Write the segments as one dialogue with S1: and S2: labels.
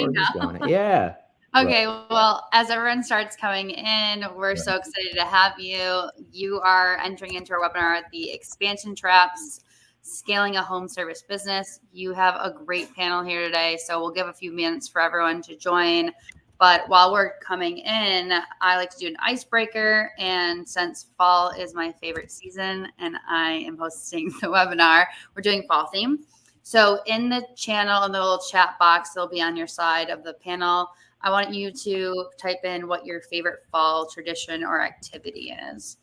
S1: We're just going. Yeah.
S2: Okay, well, as everyone starts coming in, we're so excited to have you. You are entering into our webinar, The Expansion Traps, Scaling a Home Service Business. You have a great panel here today, so we'll give a few minutes for everyone to join. But while we're coming in, I like to do an icebreaker, and since fall is my favorite season and I am hosting the webinar, we're doing fall theme. So in the channel, in the little chat box, it'll be on your side of the panel. I want you to type in what your favorite fall tradition or activity is.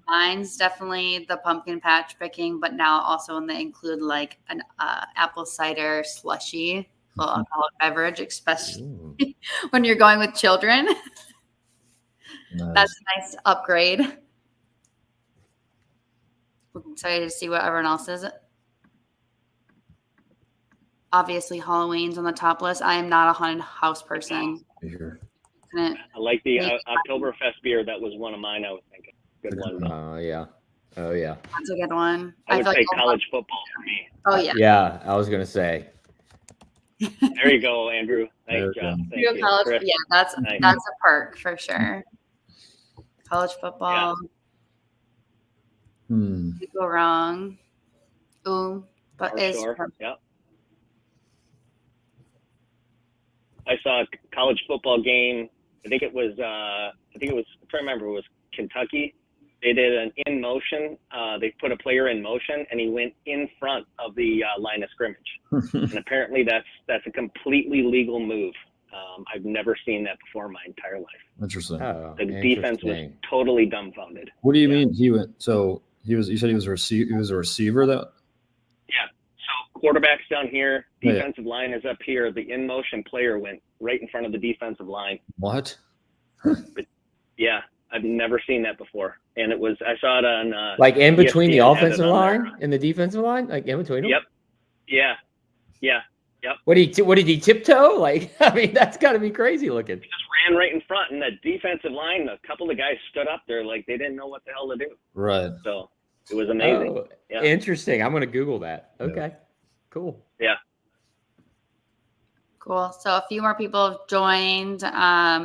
S2: Mine's definitely the pumpkin patch picking, but now also when they include like an apple cider slushy, little alcoholic beverage, especially when you're going with children. Nice. That's a nice upgrade. I'm excited to see what everyone else is. Obviously, Halloween's on the top list. I am not a haunted house person.
S3: I like the Oktoberfest beer. That was one of mine, I was thinking. Good one.
S1: Oh, yeah. Oh, yeah.
S2: That's a good one.
S3: I would say college football for me.
S2: Oh, yeah.
S1: Yeah, I was going to say.
S3: There you go, Andrew. Nice job. Thank you.
S2: College, yeah, that's a perk for sure. College football. Could go wrong. Ooh, but it's
S3: yeah. I saw a college football game. I think it was I'm trying to remember, it was Kentucky. They did an in motion. They put a player in motion and he went in front of the line of scrimmage. And apparently that's a completely legal move. I've never seen that before in my entire life.
S4: Interesting.
S3: The defense was totally dumbfounded.
S4: What do you mean you said he was a receiver that?
S3: Yeah. So quarterback's down here, defensive line is up here. The in motion player went right in front of the defensive line.
S4: What?
S3: But yeah, I've never seen that before. And I saw it on
S1: like in between the offensive line and the defensive line, like in between them.
S3: Yep. Yeah. Yep.
S1: What did he tiptoe? Like, I mean, that's got to be crazy looking.
S3: He just ran right in front, and the defensive line, a couple of guys stood up there like they didn't know what the hell to do.
S4: Right.
S3: So it was amazing.
S1: Oh, yeah. Interesting. I'm going to Google that. Okay. Yeah. Cool.
S3: Yeah.
S2: Cool. So a few more people have joined.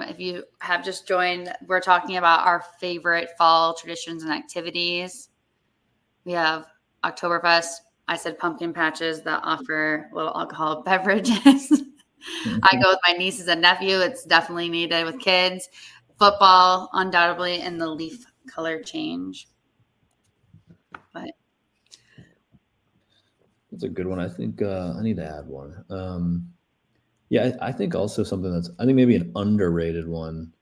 S2: If you have just joined, we're talking about our favorite fall traditions and activities. We have Oktoberfest. I said pumpkin patches that offer little alcoholic beverages. I go with my nieces and nephew. It's definitely needed with kids. Football, undoubtedly, and the leaf color change. But
S4: that's a good one. I think I need to add one. I think also something I think maybe an underrated one.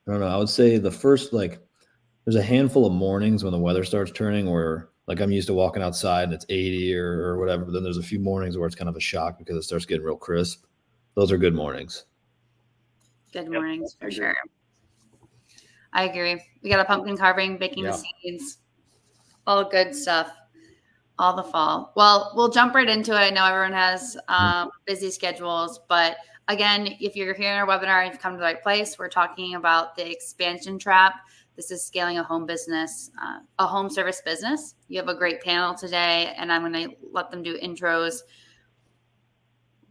S4: I don't know. I would say the first, there's a handful of mornings when the weather starts turning where, I'm used to walking outside and it's 80 or whatever, but then there's a few mornings where it's kind of a shock because it starts getting real crisp. Those are good mornings.
S2: Good mornings for sure. I agree. We got a pumpkin carving, baking the seeds, all good stuff, all the fall. Well, we'll jump right into it. I know everyone has busy schedules, but again, if you're here in our webinar, you've come to the right place. We're talking about the expansion trap. This is scaling a home business, a home service business. You have a great panel today, and I'm going to let them do intros.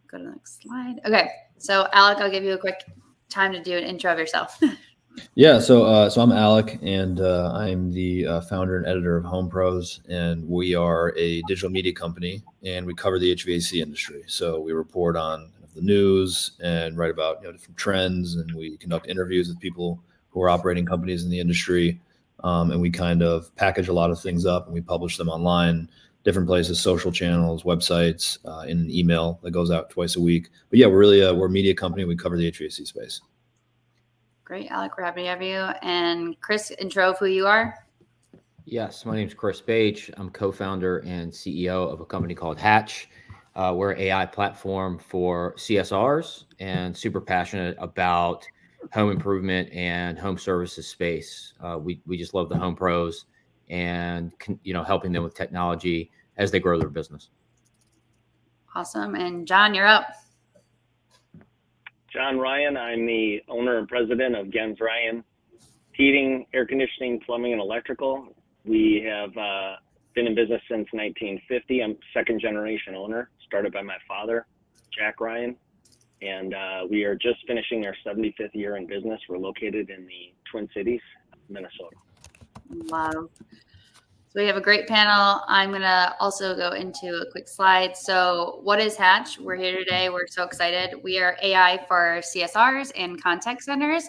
S2: Go to the next slide. Okay. So, Alec, I'll give you a quick time to do an intro of yourself.
S4: Yeah. So I'm Alec, and I'm the founder and editor of Home Pros, and we are a digital media company, and we cover the HVAC industry. So we report on the news and write about different trends, and we conduct interviews with people who are operating companies in the industry. And we kind of package a lot of things up and we publish them online, different places, social channels, websites, in an email that goes out twice a week. But yeah, we're a media company. We cover the HVAC space.
S2: Great, Alec, we're happy to have you. And Chris, intro of who you are.
S1: Yes, my name is Chris Page. I'm co-founder and CEO of a company called Hatch. We're an AI platform for CSRs and super passionate about home improvement and home services space. We just love the home pros and, helping them with technology as they grow their business.
S2: Awesome. And Jon, you're up.
S3: Jon Ryan. I'm the owner and president of Genz-Ryan Heating, Air Conditioning, Plumbing, and Electrical. We have been in business since 1950. I'm second generation owner, started by my father, Jack Ryan. And we are just finishing our 75th year in business. We're located in the Twin Cities, Minnesota.
S2: Love. So we have a great panel. I'm going to also go into a quick slide. So what is Hatch? We're here today. We're so excited. We are AI for CSRs and contact centers.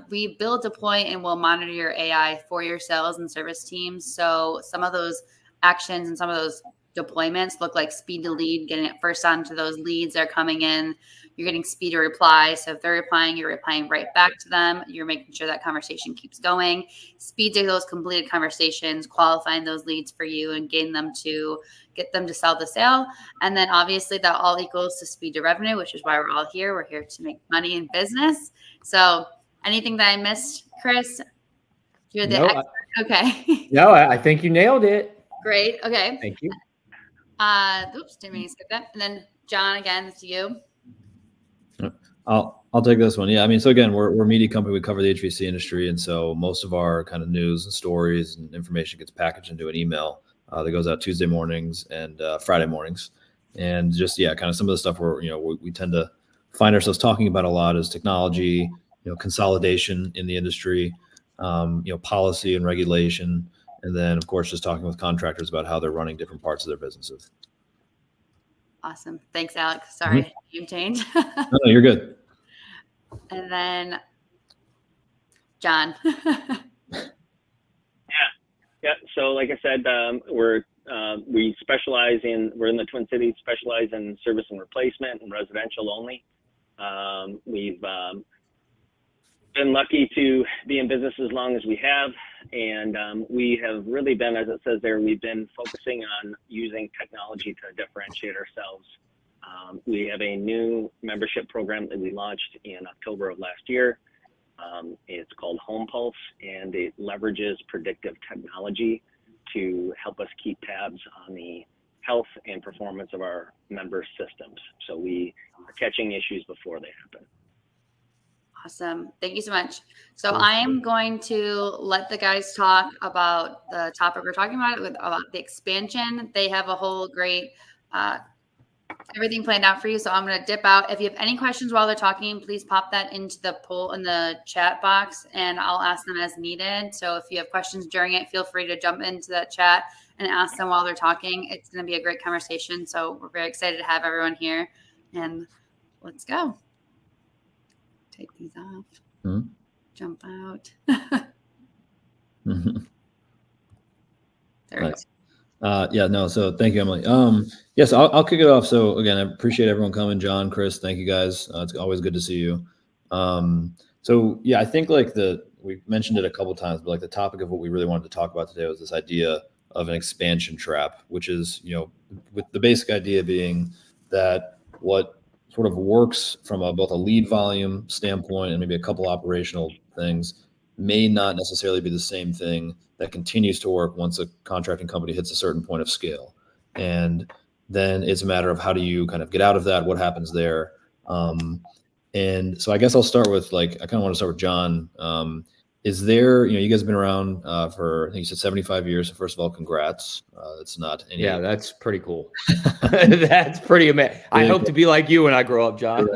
S2: We build, deploy, and will monitor your AI for your sales and service teams. So some of those actions and some of those deployments look like speed to lead, getting it first onto those leads that are coming in. You're getting speed to reply. So if they're replying, you're replying right back to them. You're making sure that conversation keeps going. Speed to those completed conversations, qualifying those leads for you and getting them to get them to sell the sale. And then obviously that all equals to speed to revenue, which is why we're all here. We're here to make money in business. So anything that I missed, Chris? You're the expert. Okay.
S1: No, I think you nailed it.
S2: Great. Okay.
S1: Thank you.
S2: Oops, didn't mean to skip that. And then John, again, it's you.
S4: I'll take this one. Yeah, I mean, so again, we're a media company. We cover the HVAC industry, and so most of our kind of news and stories and information gets packaged into an email that goes out Tuesday mornings and Friday mornings. And just kind of some of the stuff we tend to find ourselves talking about a lot is technology, consolidation in the industry, policy and regulation, and then of course just talking with contractors about how they're running different parts of their businesses.
S2: Awesome. Thanks, Alex. Sorry, name change.
S4: No, you're good.
S2: And then John.
S3: Yeah. So like I said, we're in the Twin Cities, specialize in service and replacement and residential only. We've been lucky to be in business as long as we have, and we have really been, as it says there, we've been focusing on using technology to differentiate ourselves. We have a new membership program that we launched in October of last year. It's called Home Pulse, and it leverages predictive technology to help us keep tabs on the health and performance of our member systems. So we are catching issues before they happen.
S2: Awesome. Thank you so much. So I am going to let the guys talk about the topic we're talking about the expansion. They have a whole great everything planned out for you. So I'm going to dip out. If you have any questions while they're talking, please pop that into the poll in the chat box and I'll ask them as needed. So if you have questions during it, feel free to jump into that chat and ask them while they're talking. It's going to be a great conversation. So we're very excited to have everyone here, and let's go. Take these off. Jump out. There
S4: nice. So thank you, Emily. Yes, I'll kick it off. So again, I appreciate everyone coming. John, Chris, thank you guys. It's always good to see you. I think we mentioned it a couple of times, but the topic of what we really wanted to talk about today was this idea of an expansion trap, which is, with the basic idea being that what sort of works from both a lead volume standpoint and maybe a couple operational things may not necessarily be the same thing that continues to work once a contracting company hits a certain point of scale. And then it's a matter of how do you kind of get out of that, what happens there. And so I guess I'll start with I kind of want to start with John. Is there, you guys have been around for, I think you said 75 years. So first of all, congrats. It's not any.
S1: Yeah, that's pretty cool. That's pretty amazing. I hope to be like you when I grow up, John.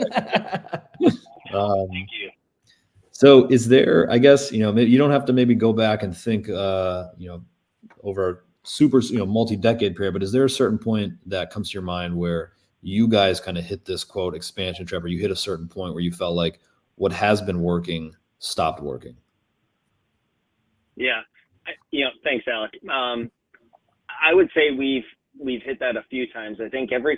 S3: Thank you.
S4: So is there, I guess, maybe you don't have to maybe go back and think, over a super, multi-decade period, but is there a certain point that comes to your mind where you guys kind of hit this quote expansion trap, or you hit a certain point where you felt like what has been working stopped working?
S3: Yeah. Thanks, Alec. I would say we've hit that a few times. I think every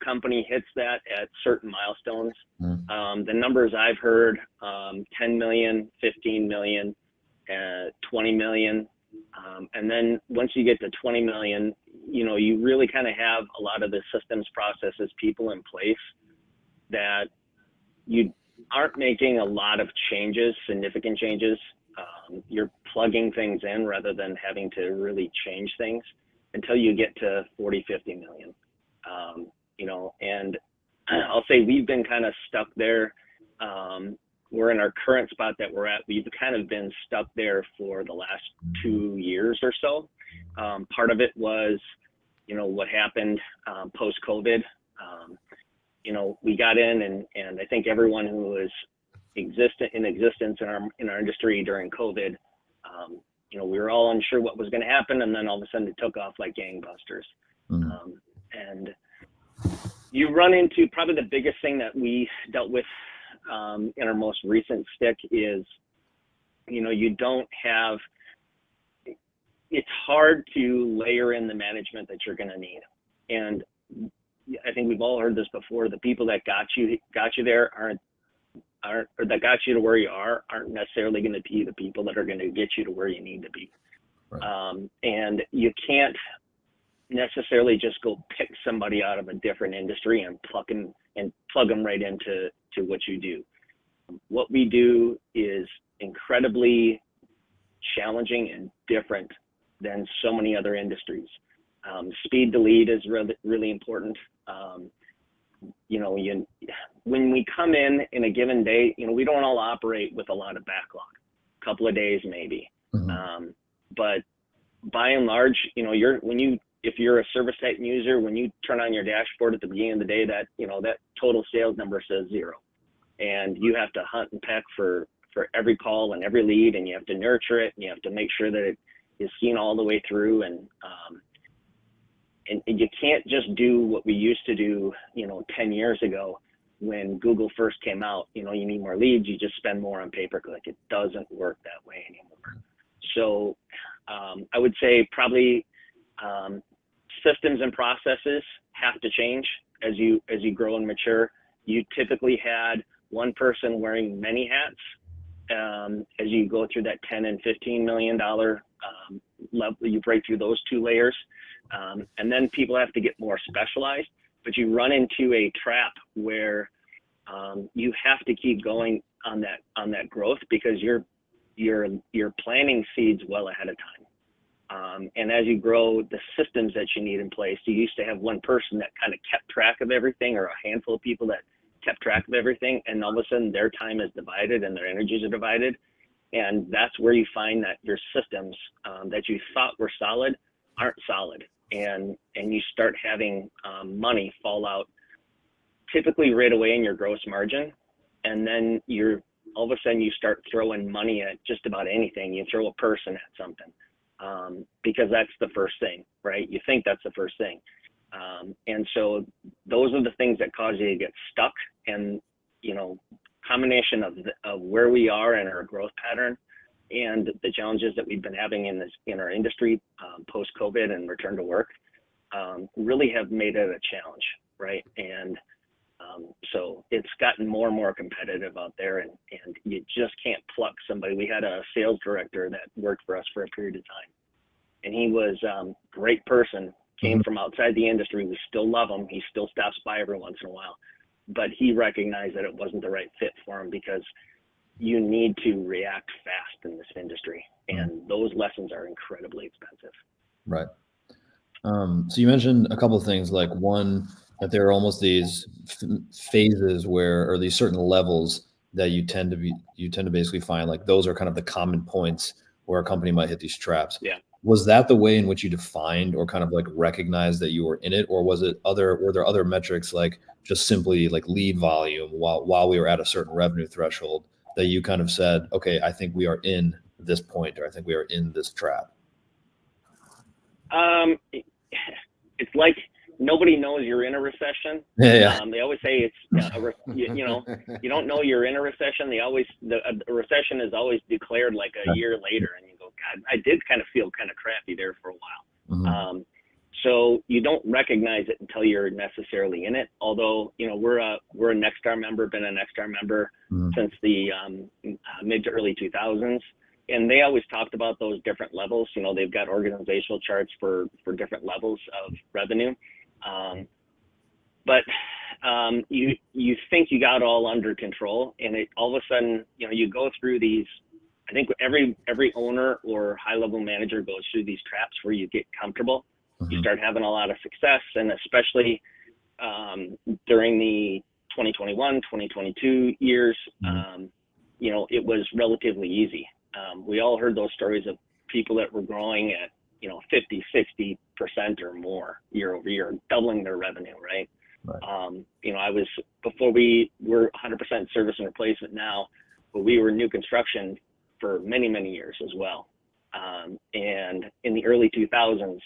S3: company hits that at certain milestones. The numbers I've heard, 10 million, 15 million, 20 million. And then once you get to 20 million, you really kind of have a lot of the systems, processes, people in place that you aren't making a lot of changes, significant changes. You're plugging things in rather than having to really change things until you get to 40, 50 million. And I'll say we've been kind of stuck there. We're in our current spot that we're at. We've kind of been stuck there for the last 2 years or so. Part of it was, what happened post-COVID. we got in, and I think everyone who was in existence in our industry during COVID, we were all unsure what was going to happen, and then all of a sudden it took off like gangbusters. And you run into probably the biggest thing that we dealt with in our most recent stick is, you don't have. It's hard to layer in the management that you're going to need, and I think we've all heard this before. The people that got you there aren't or that got you to where you aren't necessarily going to be the people that are going to get you to where you need to be. Right. And you can't necessarily just go pick somebody out of a different industry and plug them right into what you do. What we do is incredibly challenging and different than so many other industries. Speed to lead is really, really important. When we come in a given day, we don't all operate with a lot of backlog, a couple of days maybe. But by and large, if you're a service type user, when you turn on your dashboard at the beginning of the day, that total sales number says 0, and you have to hunt and peck for every call and every lead, and you have to nurture it, and you have to make sure that it is seen all the way through. And you can't just do what we used to do, 10 years ago when Google first came out. You need more leads, you just spend more on pay-per-click. It doesn't work that way anymore. So I would say probably systems and processes have to change as you grow and mature. You typically had one person wearing many hats. As you go through that $10 and $15 million level, you break through those two layers. And then people have to get more specialized, but you run into a trap where you have to keep going on that growth, because you're planting seeds well ahead of time. And as you grow, the systems that you need in place, you used to have one person that kind of kept track of everything, or a handful of people that kept track of everything, and all of a sudden their time is divided and their energies are divided. And that's where you find that your systems that you thought were solid aren't solid. And you start having money fall out typically right away in your gross margin. And then all of a sudden you start throwing money at just about anything. You throw a person at something because that's the first thing, right? You think that's the first thing. And so those are the things that cause you to get stuck. And, combination of where we are in our growth pattern and the challenges that we've been having in our industry post-COVID and return to work really have made it a challenge, right? And so it's gotten more and more competitive out there, and you just can't pluck somebody. We had a sales director that worked for us for a period of time, and he was a great person, came from outside the industry. We still love him. He still stops by every once in a while, but he recognized that it wasn't the right fit for him, because you need to react fast in this industry, and those lessons are incredibly expensive.
S4: Right. So you mentioned a couple of things, like one, that there are almost these phases or these certain levels that you tend to basically find like those are kind of the common points where a company might hit these traps.
S3: Yeah.
S4: Was that the way in which you defined or kind of like recognized that you were in it, or were there other metrics, like just simply like lead volume while we were at a certain revenue threshold, that you kind of said, okay, I think we are in this point, or I think we are in this trap?
S3: It's like nobody knows you're in a recession.
S4: Yeah.
S3: They always say it's you don't know you're in a recession. A recession is always declared like a year later, and you go, God, I did kind of feel kind of crappy there for a while. So you don't recognize it until you're necessarily in it. Although we're a Nexstar member, been a Nexstar member since the mid to early 2000s. And they always talked about those different levels. They've got organizational charts for different levels of revenue. But you think you got all under control, and all of a sudden, you go through these. I think every owner or high level manager goes through these traps where you get comfortable. You start having a lot of success, and especially during the 2021, 2022 years, it was relatively easy. We all heard those stories of people that were growing at 50, 60% or more year over year, doubling their revenue, right?
S4: Right.
S3: I was, before we were 100% service and replacement now, but we were new construction for many, many years as well. And in the early 2000s,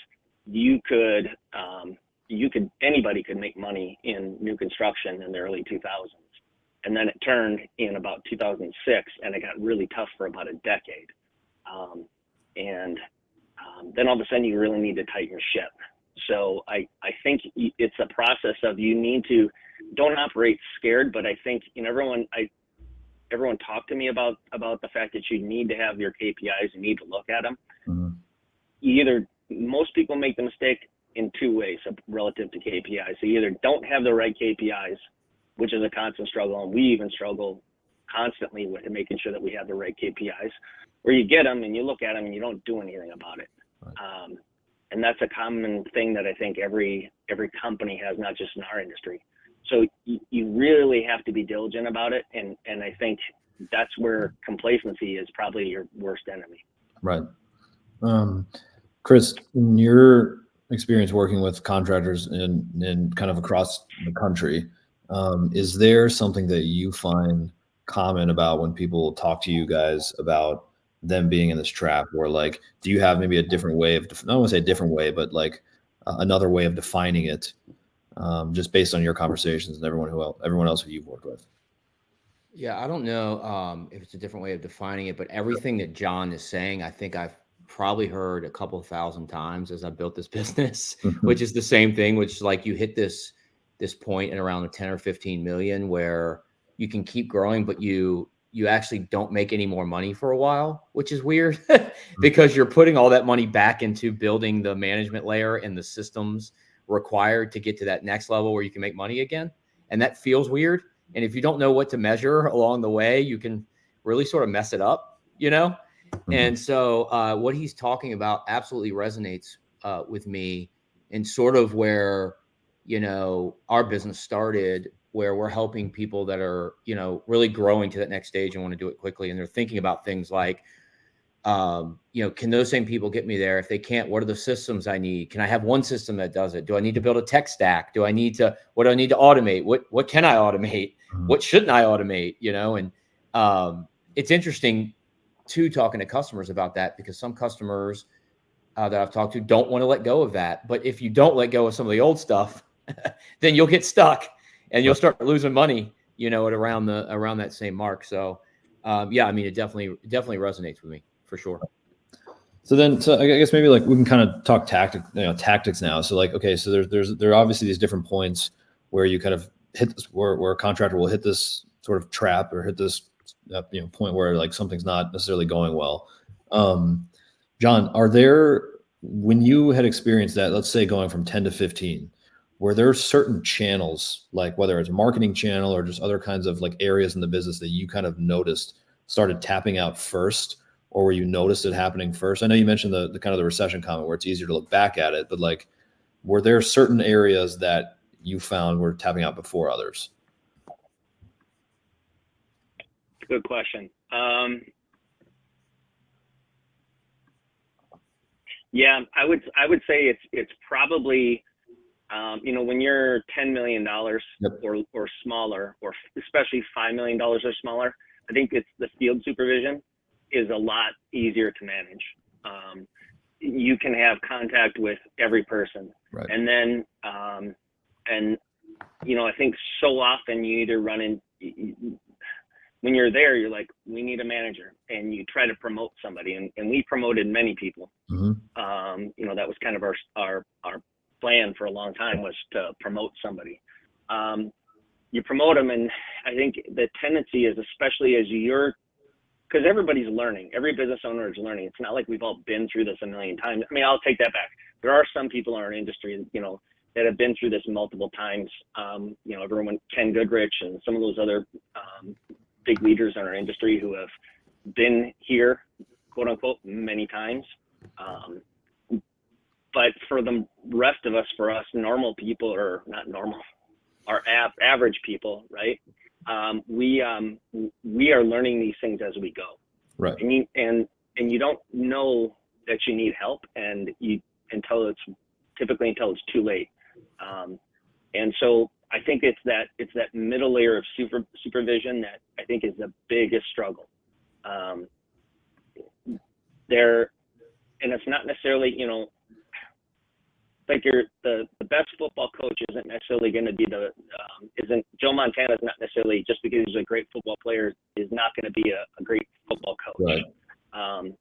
S3: anybody could make money in new construction in the early 2000s. And then it turned in about 2006, and it got really tough for about a decade. Then all of a sudden you really need to tighten your ship. So I think it's a process of, don't operate scared, but I think, everyone talked to me about the fact that you need to have your KPIs, you need to look at them.
S4: Mm-hmm.
S3: Most people make the mistake in two ways relative to KPIs. They either don't have the right KPIs, which is a constant struggle, and we even struggle constantly with making sure that we have the right KPIs, or you get them and you look at them and you don't do anything about it. Right. And that's a common thing that I think every company has, not just in our industry. So you really have to be diligent about it. And I think that's where complacency is probably your worst enemy.
S4: Right. Chris, in your experience working with contractors in kind of across the country, is there something that you find common about when people talk to you guys about them being in this trap, or like, do you have maybe a different way of, I don't want to say a different way, but like another way of defining it, just based on your conversations and everyone else who you've worked with?
S1: Yeah, I don't know if it's a different way of defining it, but everything that Jon is saying, I think I've probably heard a couple 1,000 times as I built this business, which is the same thing, which is like you hit this point at around the 10 or 15 million where you can keep growing, but you actually don't make any more money for a while, which is weird because you're putting all that money back into building the management layer and the systems required to get to that next level where you can make money again. And that feels weird. And if you don't know what to measure along the way, you can really sort of mess it up, And so what he's talking about absolutely resonates with me, and sort of where, our business started, where we're helping people that are, really growing to that next stage and want to do it quickly. And they're thinking about things like, can those same people get me there? If they can't, what are the systems I need? Can I have one system that does it? Do I need to build a tech stack? What do I need to automate? What can I automate? What shouldn't I automate? And it's interesting too, talking to customers about that, because some customers that I've talked to don't want to let go of that. But if you don't let go of some of the old stuff, then you'll get stuck and you'll start losing money, at around that same mark. So it definitely resonates with me for sure.
S4: So I guess maybe like we can kind of talk tactics now. So like, okay, so there are obviously these different points where you kind of hit this, where a contractor will hit this sort of trap, or hit this point where like something's not necessarily going well. Jon, when you had experienced that, let's say going from 10 to 15, were there certain channels, like whether it's a marketing channel or just other kinds of like areas in the business that you kind of noticed started tapping out first, or where you noticed it happening first? I know you mentioned the kind of the recession comment where it's easier to look back at it, but like, were there certain areas that you found were tapping out before others?
S3: Good question. Yeah, I would say it's probably, when you're $10 million or smaller, or especially $5 million or smaller, I think it's the field supervision is a lot easier to manage. You can have contact with every person.
S4: Right.
S3: And then, I think so often you either run in, when you're there, you're like, we need a manager, and you try to promote somebody, and we promoted many people.
S4: Mm-hmm.
S3: That was kind of our plan for a long time, was to promote somebody. You promote them, and I think the tendency is, especially as because everybody's learning, every business owner is learning. It's not like we've all been through this a million times. I mean, I'll take that back. There are some people in our industry, that have been through this multiple times. Everyone, Ken Goodrich and some of those other big leaders in our industry who have been here, quote unquote, many times. But for the rest of us, for us normal people, or not normal, our average people, right? We are learning these things as we go.
S4: Right.
S3: And you don't know that you need help, until it's too late. And so I think it's that middle layer of supervision that I think is the biggest struggle. And it's not necessarily, like the best football coach isn't necessarily going to be Joe Montana's not necessarily, just because he's a great football player, is not going to be a great football coach.
S4: Right.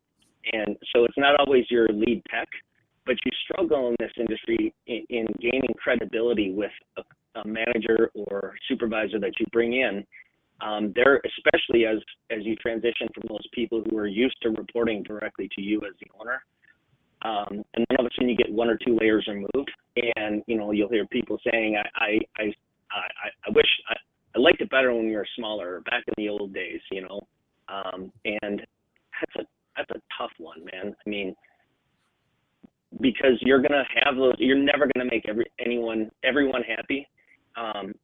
S3: And so it's not always your lead tech, but you struggle in this industry in gaining credibility with a manager or supervisor that you bring in. There, especially as you transition from those people who are used to reporting directly to you as the owner. And then all of a sudden you get one or two layers removed, and you'll hear people saying, I wish I liked it better when we were smaller, back in the old days, and that's a tough one, man. I mean, because you're gonna have those, you're never gonna make everyone happy,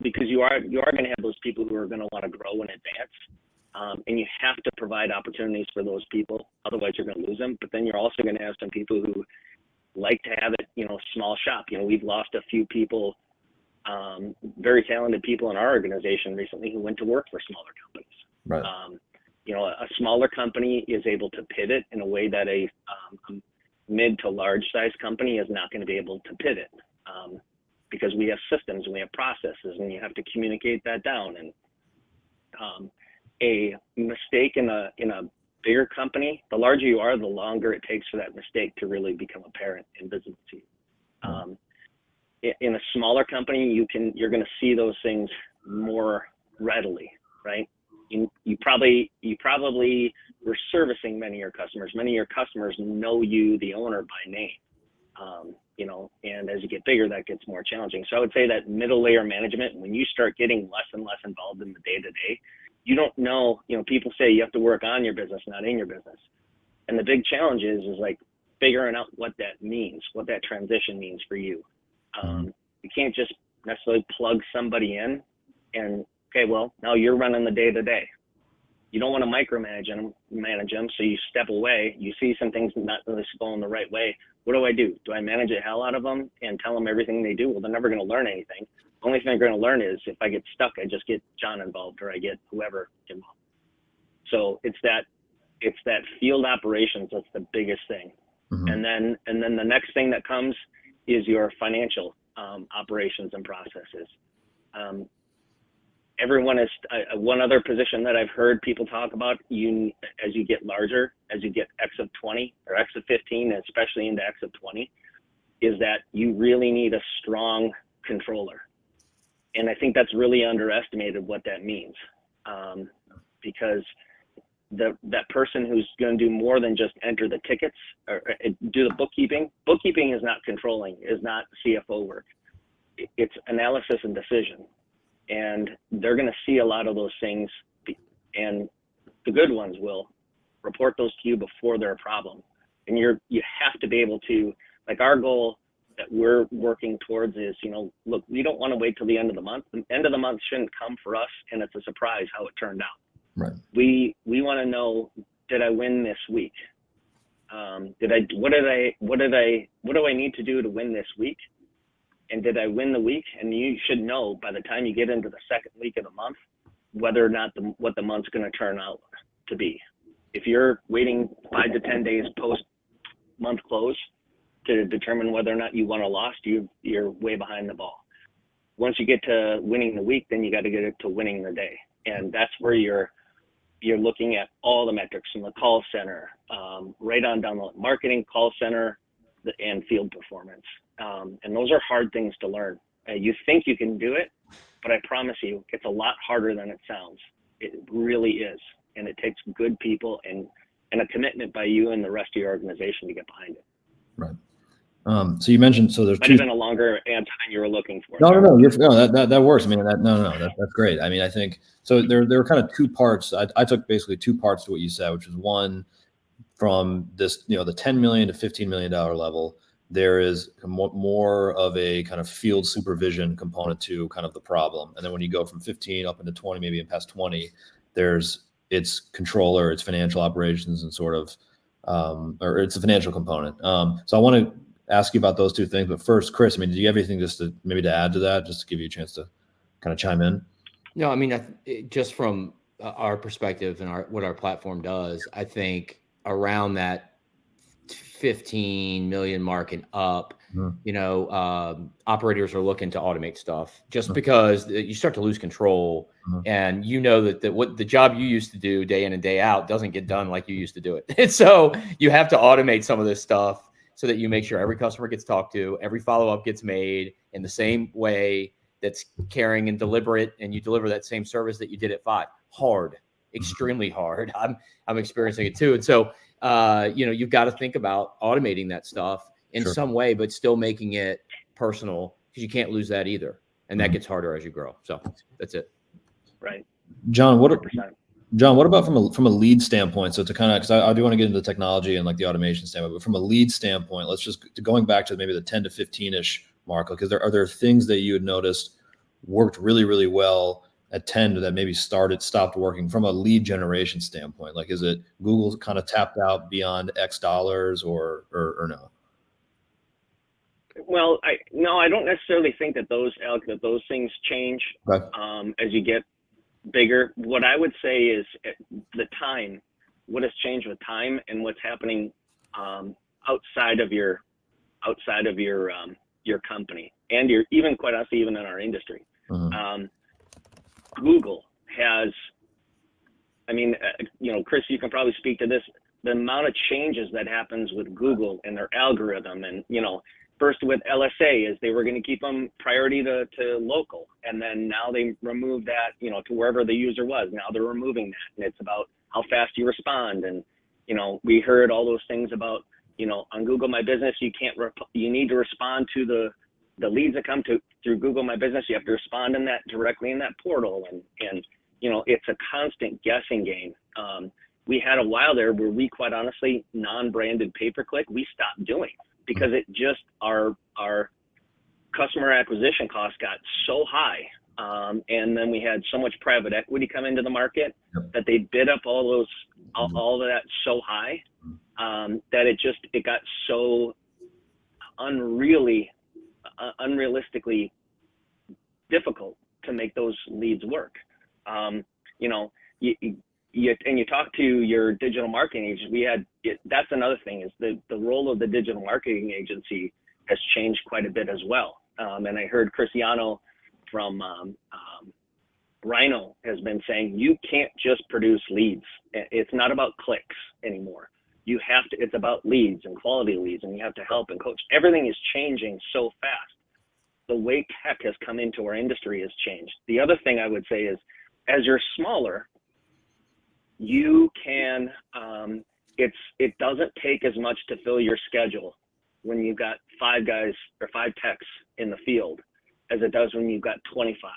S3: because you are gonna have those people who are gonna want to grow and advance. And you have to provide opportunities for those people, otherwise you're going to lose them. But then you're also going to have some people who like to have it, small shop. We've lost a few people, very talented people in our organization recently who went to work for smaller companies.
S4: Right.
S3: A smaller company is able to pivot in a way that a mid to large size company is not going to be able to pivot, because we have systems and we have processes, and you have to communicate that down. And a mistake in a bigger company, the larger you are, the longer it takes for that mistake to really become apparent and visible to you. In a smaller company, you're going to see those things more readily, right? You probably were servicing many of your customers. Many of your customers know you, the owner, by name. And as you get bigger, that gets more challenging. So I would say that middle layer management, when you start getting less and less involved in the day-to-day, you don't know, people say you have to work on your business, not in your business. And the big challenge is like figuring out what that means, what that transition means for you. You can't just necessarily plug somebody in and, okay, well, now you're running the day-to-day. You don't want to micromanage them, so you step away. You see some things not really going the right way. What do? Do I manage the hell out of them and tell them everything they do? Well, they're never going to learn anything. The only thing they're going to learn is if I get stuck, I just get John involved, or I get whoever involved. So it's that field operations that's the biggest thing. Mm-hmm. And then the next thing that comes is your financial operations and processes. Everyone is one other position that I've heard people talk about. As you get larger, as you get X of 20 or X of 15, especially into X of 20, is that you really need a strong controller. And I think that's really underestimated what that means, because that person who's going to do more than just enter the tickets or do the bookkeeping. Bookkeeping is not controlling, is not CFO work. It's analysis and decision. And they're going to see a lot of those things, and the good ones will report those to you before they're a problem. And you have to be able to, like, our goal that we're working towards is, look, we don't want to wait till the end of the month. The end of the month shouldn't come for us, and it's a surprise how it turned out.
S4: Right.
S3: We want to know, did I win this week? What do I need to do to win this week? And did I win the week? And you should know by the time you get into the second week of the month, whether or not what the month's going to turn out to be. If you're waiting 5 to 10 days post month close to determine whether or not you won or lost, you're way behind the ball. Once you get to winning the week, then you got to get it to winning the day. And that's where you're looking at all the metrics from the call center, right on down the marketing, call center, and field performance. And those are hard things to learn. You think you can do it, but I promise you, it's a lot harder than it sounds. It really is. And it takes good people and a commitment by you and the rest of your organization to get behind it.
S4: Right. So you mentioned, so there's
S3: might have been a longer answer than you were looking for.
S4: No, that works. I mean, that's great. I mean, I think, so there were kind of two parts. I took basically two parts to what you said, which is one, from this, the $10 million to $15 million level, there is more of a kind of field supervision component to kind of the problem. And then when you go from 15 up into 20, maybe in past 20, it's controller, it's financial operations, and sort of, or it's a financial component. So I want to ask you about those two things. But first, Chris, I mean, do you have anything just to add to that, just to give you a chance to? kind of chime in?
S1: No, I mean, just from our perspective and what our platform does, I think around that 15 million mark and up, operators are looking to automate stuff just because you start to lose control. And you know that what the job you used to do day in and day out doesn't get done like you used to do it. And so you have to automate some of this stuff so that you make sure every customer gets talked to, every follow-up gets made in the same way that's caring and deliberate, and you deliver that same service that you did at 5. Hard, extremely hard. I'm experiencing it too. And so, you've got to think about automating that stuff in some way, but still making it personal, because you can't lose that either. And that gets harder as you grow. So that's it.
S3: Right.
S4: John, what about from a lead standpoint? So to kind of, because I do want to get into the technology and like the automation standpoint, but from a lead standpoint, let's just going back to maybe the 10 to 15-ish mark, because are there things that you had noticed worked really, really well at 10 that maybe stopped working from a lead generation standpoint? Like, is it Google kind of tapped out beyond X dollars or no?
S3: Well, I don't necessarily think that those things change as you get bigger. What I would say is the time, what has changed with time and what's happening outside of your company and even quite honestly, even in our industry. Google has, Chris, you can probably speak to this, the amount of changes that happens with Google and their algorithm. And, first with LSA is they were going to keep them priority to local. And then now they removed that, to wherever the user was. Now they're removing that. And it's about how fast you respond. And, we heard all those things about, on Google My Business, you need to respond to the leads that come through Google My Business. You have to respond directly in that portal. And it's a constant guessing game. We had a while there where we, quite honestly, non-branded pay-per-click, we stopped doing because it just, our customer acquisition costs got so high. And then we had so much private equity come into the market that they bid up all of that so high that it got so unrealistically difficult to make those leads work. You talk to your digital marketing agent. That's another thing is the role of the digital marketing agency has changed quite a bit as well. And I heard Cristiano from Rhino has been saying, you can't just produce leads. It's not about clicks anymore. It's about leads and quality leads, and you have to help and coach. Everything is changing so fast. The way tech has come into our industry has changed. The other thing I would say is, as you're smaller, you can, it doesn't take as much to fill your schedule when you've got 5 guys or 5 techs in the field as it does when you've got 25.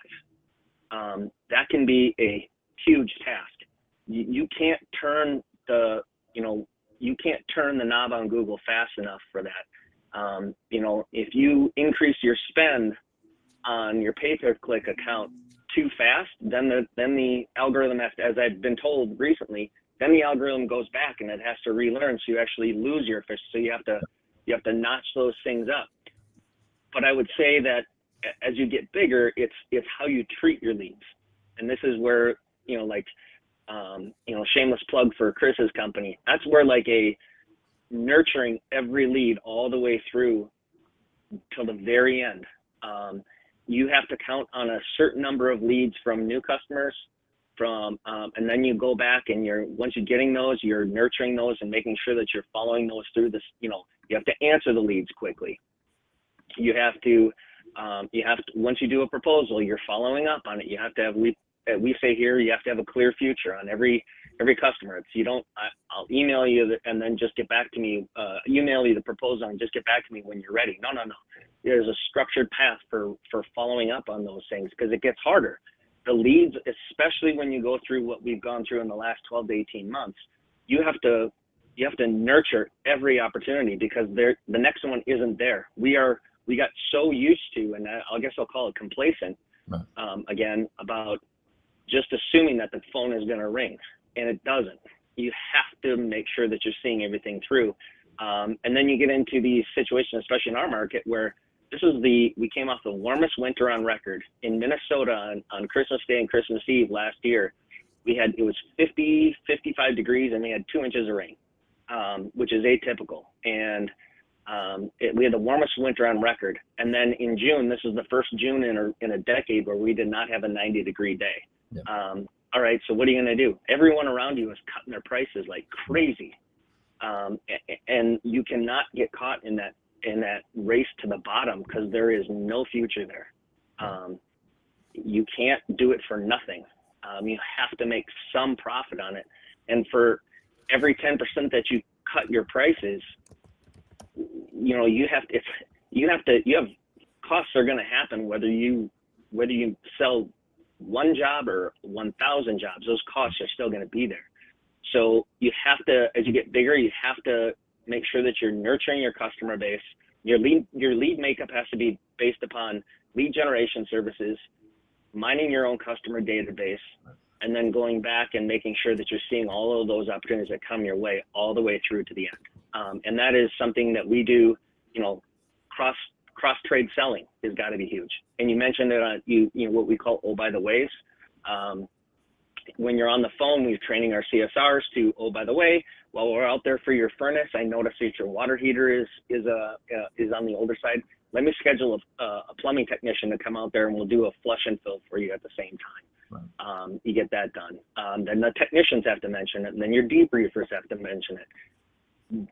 S3: That can be a huge task. You can't turn the knob on Google fast enough for that. If you increase your spend on your pay-per-click account too fast, then the algorithm has to, as I've been told recently, then the algorithm goes back and it has to relearn. So you actually lose your efficiency. So you have to notch those things up. But I would say that as you get bigger, it's how you treat your leads. And this is where, shameless plug for Chris's company. That's where nurturing every lead all the way through till the very end. You have to count on a certain number of leads from new customers and then you go back and once you're getting those, you're nurturing those and making sure that you're following those through this. You have to answer the leads quickly. You have to, once you do a proposal, you're following up on it. You have to have, we say here, you have to have a clear future on every customer. I'll email you and then just get back to me, email you the proposal and just get back to me when you're ready. No. There's a structured path for following up on those things because it gets harder. The leads, especially when you go through what we've gone through in the last 12 to 18 months, you have to nurture every opportunity because the next one isn't there. We got so used to, and I guess I'll call it complacent, again, about just assuming that the phone is going to ring, and it doesn't. You have to make sure that you're seeing everything through. And then you get into these situations, especially in our market, where we came off the warmest winter on record in Minnesota on Christmas Day and Christmas Eve last year. It was 50, 55 degrees, and we had 2 inches of rain, which is atypical. And we had the warmest winter on record. And then in June, this is the first June in a decade where we did not have a 90-degree day.
S4: Yeah.
S3: All right, so what are you going to do? Everyone around you is cutting their prices like crazy. And you cannot get caught in that race to the bottom, because there is no future there. You can't do it for nothing. You have to make some profit on it. And for every 10% that you cut your prices, you have costs are going to happen whether you sell one job or 1,000 jobs. Those costs are still going to be there. So you have to, as you get bigger, you have to make sure that you're nurturing your customer base. Your lead makeup has to be based upon lead generation services, mining your own customer database, and then going back and making sure that you're seeing all of those opportunities that come your way all the way through to the end. And that is something that we do. Cross trade selling has got to be huge. And you mentioned it on what we call by the ways. When you're on the phone, we're training our CSRs to, by the way, while we're out there for your furnace, I noticed that your water heater is on the older side. Let me schedule a plumbing technician to come out there, and we'll do a flush and fill for you at the same time. Right. You get that done. Then the technicians have to mention it, and then your debriefers have to mention it.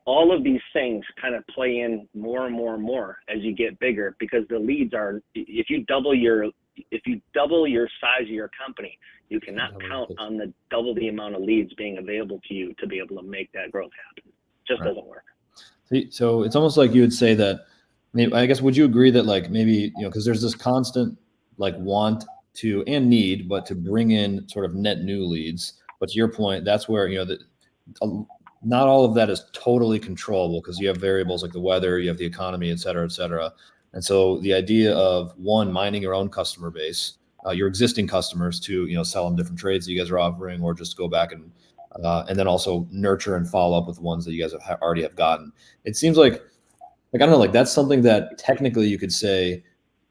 S3: All of these things kind of play in more and more and more as you get bigger, because the leads are, if you double your size of your company, you cannot count on the double the amount of leads being available to you to be able to make that growth happen. Just
S4: right.
S3: Doesn't work.
S4: So it's almost like you would say that, I guess, would you agree that maybe, because there's this constant want to and need, but to bring in sort of net new leads. But to your point, that's where, not all of that is totally controllable, because you have variables like the weather, you have the economy, et cetera, et cetera. And so the idea of, one, mining your own customer base, your existing customers, to, sell them different trades that you guys are offering, or just go back and then also nurture and follow up with ones that you guys already have gotten. It seems like I don't know, that's something that technically you could say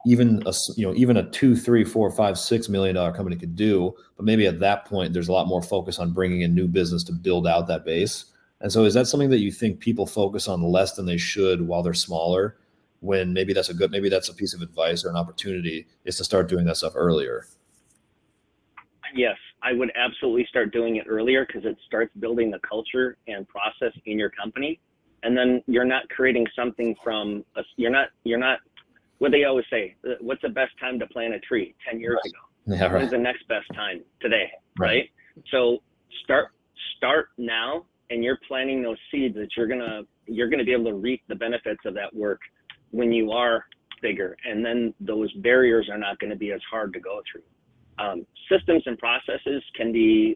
S4: even a $2, $3, $4, $5, $6 million company could do, but maybe at that point there's a lot more focus on bringing in new business to build out that base. And so is that something that you think people focus on less than they should while they're smaller, when maybe that's a piece of advice or an opportunity, is to start doing that stuff earlier?
S3: Yes, I would absolutely start doing it earlier, because it starts building the culture and process in your company. And then you're not creating something from you're not what they always say, what's the best time to plant a tree? 10 years ago.
S4: Yeah, right.
S3: When's the next best time? Today, right? So start now, and you're planting those seeds that you're gonna be able to reap the benefits of that work when you are bigger, and then those barriers are not going to be as hard to go through. Systems and processes you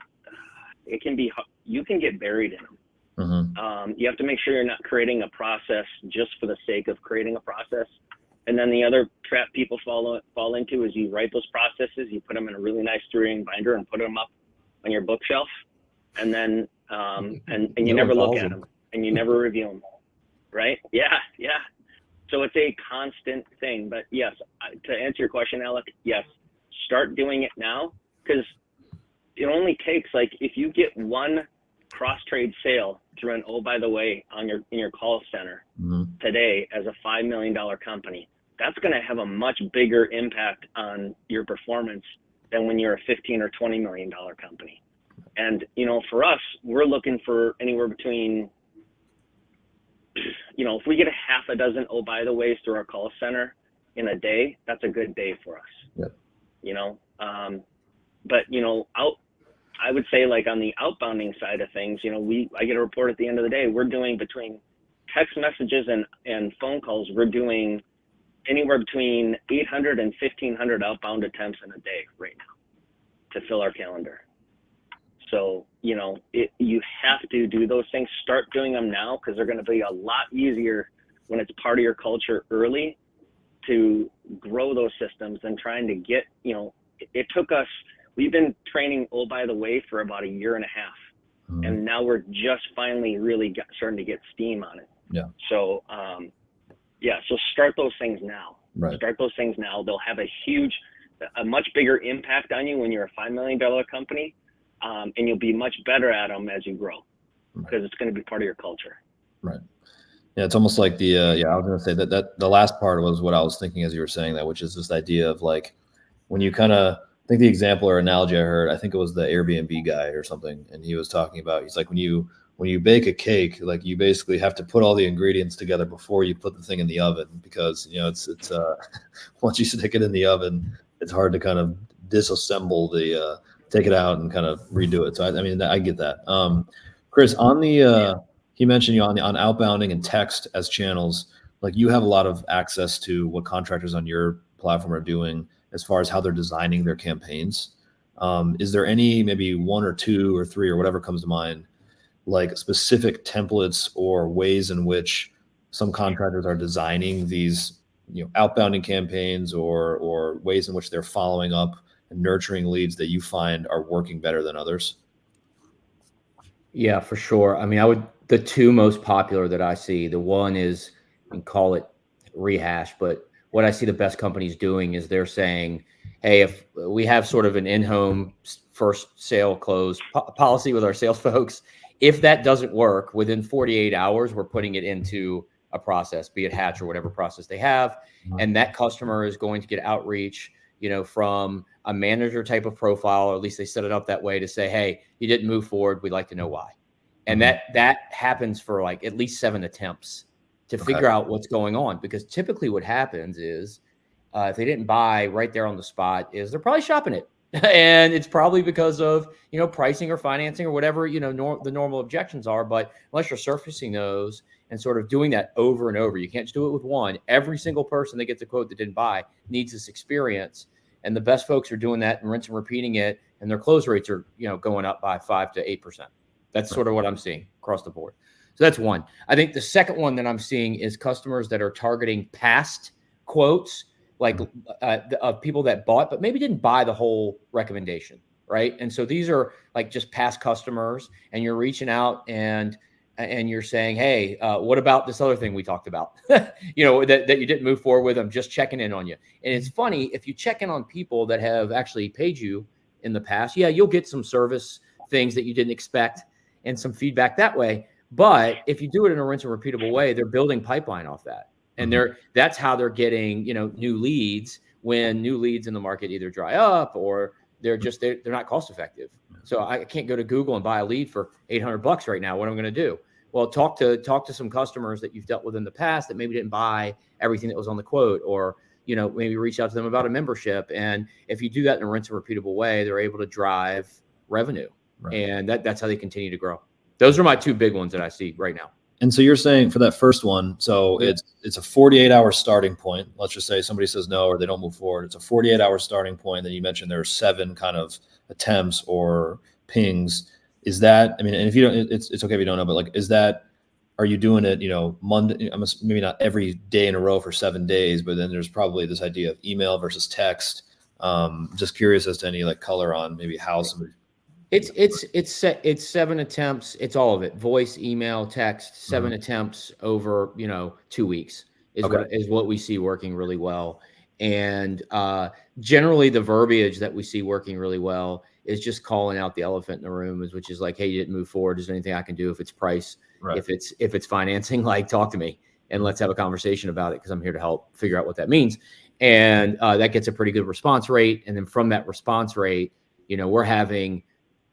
S3: can get buried in them. Mm-hmm. You have to make sure you're not creating a process just for the sake of creating a process. And then the other trap people fall into is you write those processes, you put them in a really nice 3-ring binder and put them up on your bookshelf, and then and you never look at them, and you never review them, right? Yeah. So it's a constant thing. But yes, to answer your question, Alec, yes, start doing it now, because it only takes, if you get one cross-trade sale through an by the way in your call center today as a $5 million company, that's going to have a much bigger impact on your performance than when you're a $15 or $20 million company. And, for us, we're looking for anywhere between, if we get a half a dozen by the ways through our call center in a day, that's a good day for us.
S4: Yep.
S3: But, I would say, on the outbounding side of things, I get a report at the end of the day. We're doing, between text messages and phone calls, we're doing anywhere between 800 and 1,500 outbound attempts in a day right now to fill our calendar. So, you have to do those things. Start doing them now, because they're going to be a lot easier when it's part of your culture early to grow those systems than trying to get, it took us, we've been training by the way for about a year and a half. And now we're just finally really starting to get steam on it.
S4: Yeah.
S3: So Yeah, so start those things now.
S4: Right.
S3: Start those things now. They'll have a much bigger impact on you when you're a $5 million company, and you'll be much better at them as you grow, because it's going to be part of your culture.
S4: Right. Yeah, it's almost like the I was going to say that the last part was what I was thinking as you were saying that, which is this idea of like when you kind of think the example or analogy I heard, I think it was the Airbnb guy or something, and he was talking about, he's like, when you bake a cake, like you basically have to put all the ingredients together before you put the thing in the oven, because it's once you stick it in the oven, it's hard to kind of disassemble take it out and kind of redo it. So I mean, I get that. Chris, on the he mentioned on outbounding and text as channels, like you have a lot of access to what contractors on your platform are doing as far as how they're designing their campaigns. Is there any, maybe one or two or three or whatever comes to mind, like specific templates or ways in which some contractors are designing these, outbounding campaigns or ways in which they're following up and nurturing leads that you find are working better than others?
S1: Yeah, for sure. I mean, the two most popular that I see, the one is, we call it rehash, but what I see the best companies doing is they're saying, hey, if we have sort of an in-home first sale close policy with our sales folks, if that doesn't work within 48 hours, we're putting it into a process, be it Hatch or whatever process they have. And that customer is going to get outreach, from a manager type of profile, or at least they set it up that way to say, hey, you didn't move forward. We'd like to know why. And that happens for like at least 7 attempts to figure out what's going on. Because typically what happens is if they didn't buy right there on the spot, is they're probably shopping it. And it's probably because of, pricing or financing or whatever, the normal objections are. But unless you're surfacing those and sort of doing that over and over, you can't just do it with one. Every single person that gets a quote that didn't buy needs this experience. And the best folks are doing that and rinse and repeating it. And their close rates are, going up by 5 to 8%. That's sort of what I'm seeing across the board. So that's one. I think the second one that I'm seeing is customers that are targeting past quotes, like of people that bought, but maybe didn't buy the whole recommendation, right? And so these are like just past customers, and you're reaching out and you're saying, hey, what about this other thing we talked about? that you didn't move forward with. I'm just checking in on you. And it's funny, if you check in on people that have actually paid you in the past, yeah, you'll get some service things that you didn't expect and some feedback that way. But if you do it in a rinse and repeatable way, they're building pipeline off that. And that's how they're getting, new leads, when new leads in the market either dry up or they're not cost effective. So I can't go to Google and buy a lead for $800 right now. What am I going to do? Well, talk to some customers that you've dealt with in the past that maybe didn't buy everything that was on the quote, or, maybe reach out to them about a membership. And if you do that in a rinse and repeatable way, they're able to drive revenue. Right. And that's how they continue to grow. Those are my two big ones that I see right now.
S4: And so you're saying for that first one, so it's a 48-hour starting point. Let's just say somebody says no or they don't move forward. It's a 48-hour starting point. Then you mentioned there are 7 kind of attempts or pings. Is that, I mean, and if you don't, it's okay if you don't know, but like, are you doing it, Monday, maybe not every day in a row for 7 days, but then there's probably this idea of email versus text. Just curious as to any like color on maybe how somebody.
S1: It's 7 attempts. It's all of it. Voice, email, text, 7 attempts over, 2 weeks is what we see working really well. And generally the verbiage that we see working really well is just calling out the elephant in the room, which is like, hey, you didn't move forward. Is there anything I can do? If it's price, if it's financing, like, talk to me and let's have a conversation about it, because I'm here to help figure out what that means. And that gets a pretty good response rate. And then from that response rate, we're having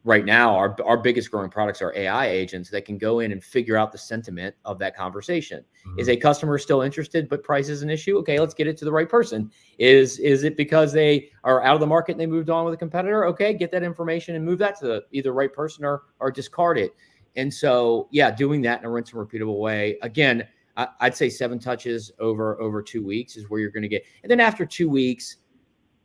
S1: right now, our biggest growing products are AI agents that can go in and figure out the sentiment of that conversation. Is a customer still interested, but price is an issue? Okay, let's get it to the right person. Is it because they are out of the market and they moved on with a competitor? Okay, get that information and move that to the either right person or discard it. And so, yeah, doing that in a rinse and repeatable way. Again, I'd say 7 touches over 2 weeks is where you're going to get. And then after 2 weeks,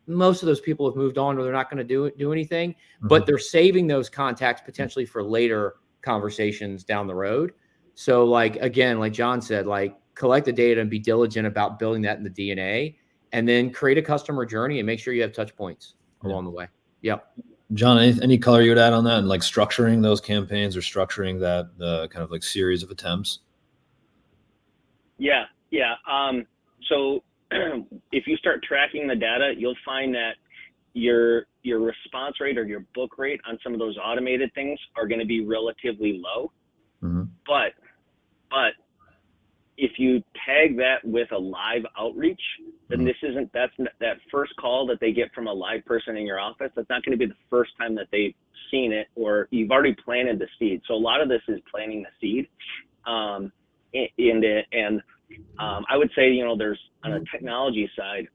S1: most of those people have moved on, or they're not going to do anything, but they're saving those contacts potentially for later conversations down the road. So like, again, like Jon said, like, collect the data and be diligent about building that in the DNA, and then create a customer journey and make sure you have touch points along the way. Yep.
S4: Jon, any color you would add on that, and like structuring those campaigns or structuring that kind of like series of attempts?
S3: Yeah. Yeah. So if you start tracking the data, you'll find that your response rate or your book rate on some of those automated things are going to be relatively low.
S4: Mm-hmm.
S3: But if you tag that with a live outreach, then that first call that they get from a live person in your office, that's not going to be the first time that they've seen it, or you've already planted the seed. So a lot of this is planting the seed in it. And I would say, there's on a technology side,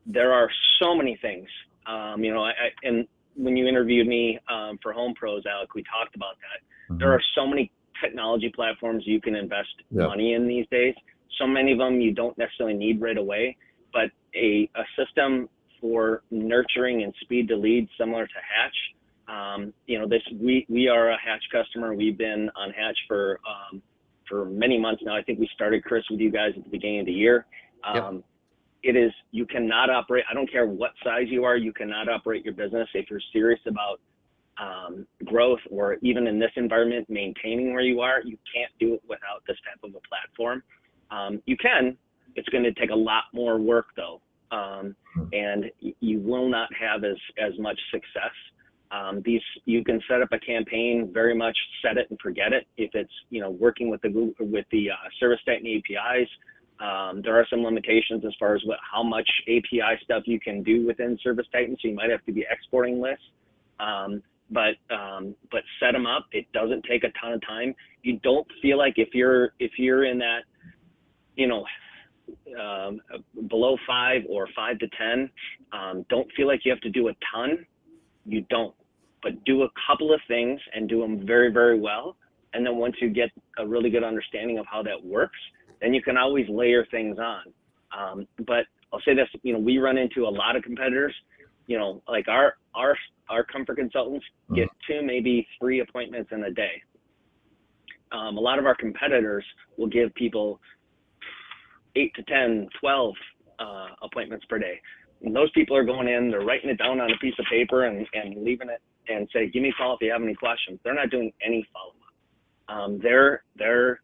S3: there are so many things. And when you interviewed me for Home Pros, Alec, we talked about that. There are so many technology platforms you can invest money in these days. So many of them you don't necessarily need right away, but a system for nurturing and speed to lead similar to Hatch. We are a Hatch customer. We've been on Hatch for many months now. I think we started, Chris, with you guys at the beginning of the year. You cannot operate, I don't care what size you are, you cannot operate your business if you're serious about growth, or even in this environment, maintaining where you are. You can't do it without this type of a platform. You can, it's going to take a lot more work though. And you will not have as much success. You can set up a campaign, very much set it and forget it. If it's, working with the service titan APIs, there are some limitations as far as how much API stuff you can do within Service Titan. So you might have to be exporting lists. But set them up. It doesn't take a ton of time. You don't feel like if you're in that, below 5 or 5 to 10, don't feel like you have to do a ton. You don't, but do a couple of things and do them very, very well. And then once you get a really good understanding of how that works, then you can always layer things on. But I'll say this, we run into a lot of competitors, like our comfort consultants get 2, maybe 3 appointments in a day. A lot of our competitors will give people 8 to 10, 12 appointments per day. And those people are going in, they're writing it down on a piece of paper and leaving it and say, give me a call if you have any questions. They're not doing any follow-up. Their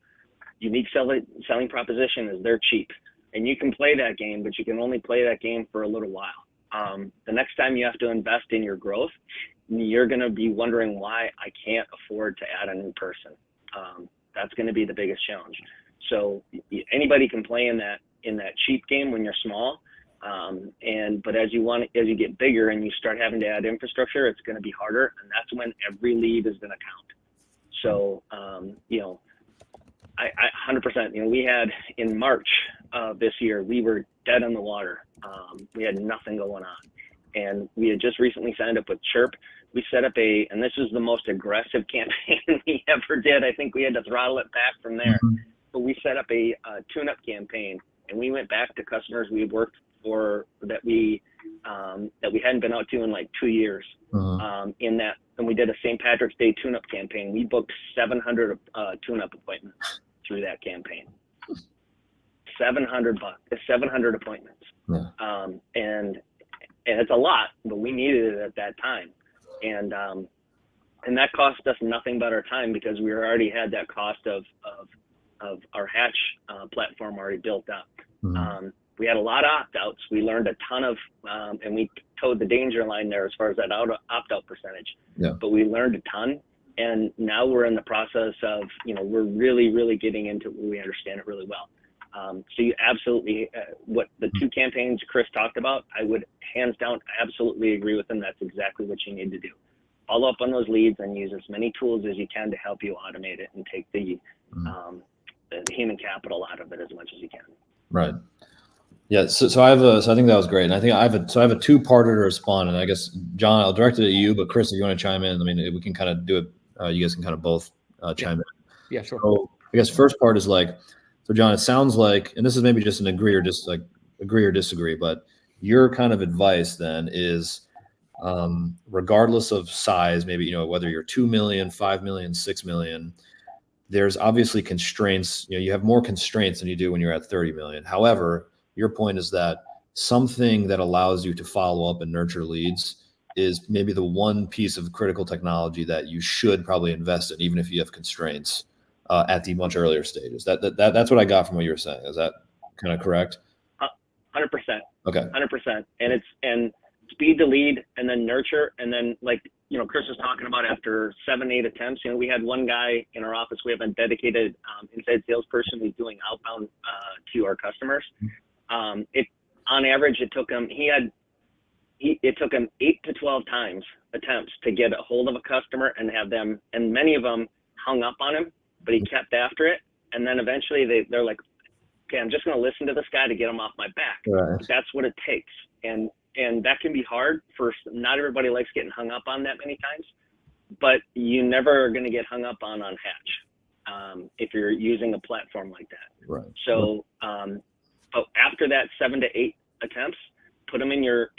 S3: unique selling proposition is they're cheap. And you can play that game, but you can only play that game for a little while. The next time you have to invest in your growth, you're going to be wondering why I can't afford to add a new person. That's going to be the biggest challenge. So anybody can play in that cheap game when you're small. But as you get bigger and you start having to add infrastructure, it's going to be harder. And that's when every lead is going to count. So, I 100%, we had in March of this year, we were dead in the water. We had nothing going on. And we had just recently signed up with Chirp. We set up and this was the most aggressive campaign we ever did. I think we had to throttle it back from there. But we set up a tune-up campaign, and we went back to customers we had worked for that we hadn't been out to in like 2 years. And we did a St. Patrick's Day tune-up campaign. We booked 700 tune-up appointments through that campaign. $700 appointments. And it's a lot, but we needed it at that time. And that cost us nothing but our time, because we already had that cost of our Hatch platform already built up. We had a lot of opt-outs. We learned a ton of, and we towed the danger line there as far as that opt-out percentage. But we learned a ton. And now we're in the process of, we're really, really getting into it where we understand it really well. So you absolutely, what the 2 campaigns Chris talked about, I would hands down absolutely agree with him. That's exactly what you need to do. Follow up on those leads and use as many tools as you can to help you automate it and take the human capital out of it as much as you can.
S4: Right. Yeah. So I think that was great. And I think I have a 2-parter to respond. And I guess, John, I'll direct it at you, but Chris, if you want to chime in, I mean, we can kind of do it. You guys can kind of both chime in.
S1: Yeah, sure.
S4: So I guess first part is so John, it sounds like, and this is maybe just an agree or disagree, but your kind of advice then is, regardless of size, maybe, whether you're 2 million, 5 million, 6 million, there's obviously constraints. You have more constraints than you do when you're at 30 million. However, your point is that something that allows you to follow up and nurture leads is maybe the one piece of critical technology that you should probably invest in, even if you have constraints at the much earlier stages. That's what I got from what you were saying. Is that kind of correct?
S3: 100%.
S4: Okay.
S3: 100%. And speed to lead, and then nurture, and then like, Chris was talking about after 7-8 attempts, we had one guy in our office. We have a dedicated inside salesperson who's doing outbound to our customers. On average, it took him, it took him 8 to 12 times attempts to get a hold of a customer and have them, and many of them hung up on him, but he kept after it. And then eventually they're like, okay, I'm just going to listen to this guy to get him off my back.
S4: Right.
S3: That's what it takes. And that can be hard for, not everybody likes getting hung up on that many times, but you never are going to get hung up on Hatch if you're using a platform like that.
S4: Right.
S3: So, but after that 7 to 8 attempts, put them in your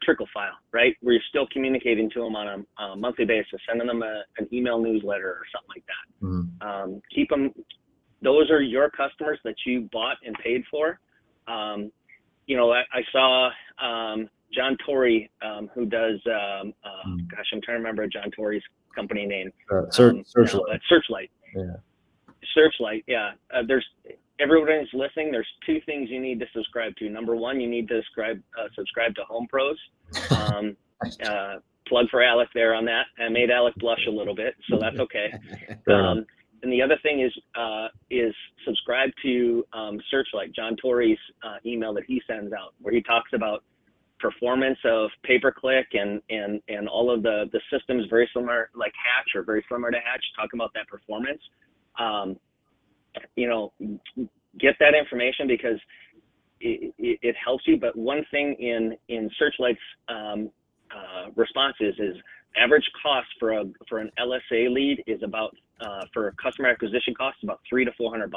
S3: trickle file, right? Where you're still communicating to them on a monthly basis, sending them an email newsletter or something like that.
S4: Mm-hmm.
S3: Keep them. Those are your customers that you bought and paid for. I saw John Torrey, who does, I'm trying to remember John Torrey's company name.
S4: Searchlight.
S3: Searchlight.
S4: Yeah.
S3: Searchlight. Yeah. Everyone's listening. There's 2 things you need to subscribe to. Number 1, you need to subscribe to Home Pros. Plug for Alec there on that. I made Alec blush a little bit, so that's okay. And the other thing is subscribe to Searchlight, John Torrey's email that he sends out, where he talks about performance of pay-per-click and all of the systems very similar, like Hatch or very similar to Hatch, talking about that performance. Get that information because it helps you. But one thing in Searchlight's responses is average cost for an LSA lead is about for customer acquisition costs about $300 to $400.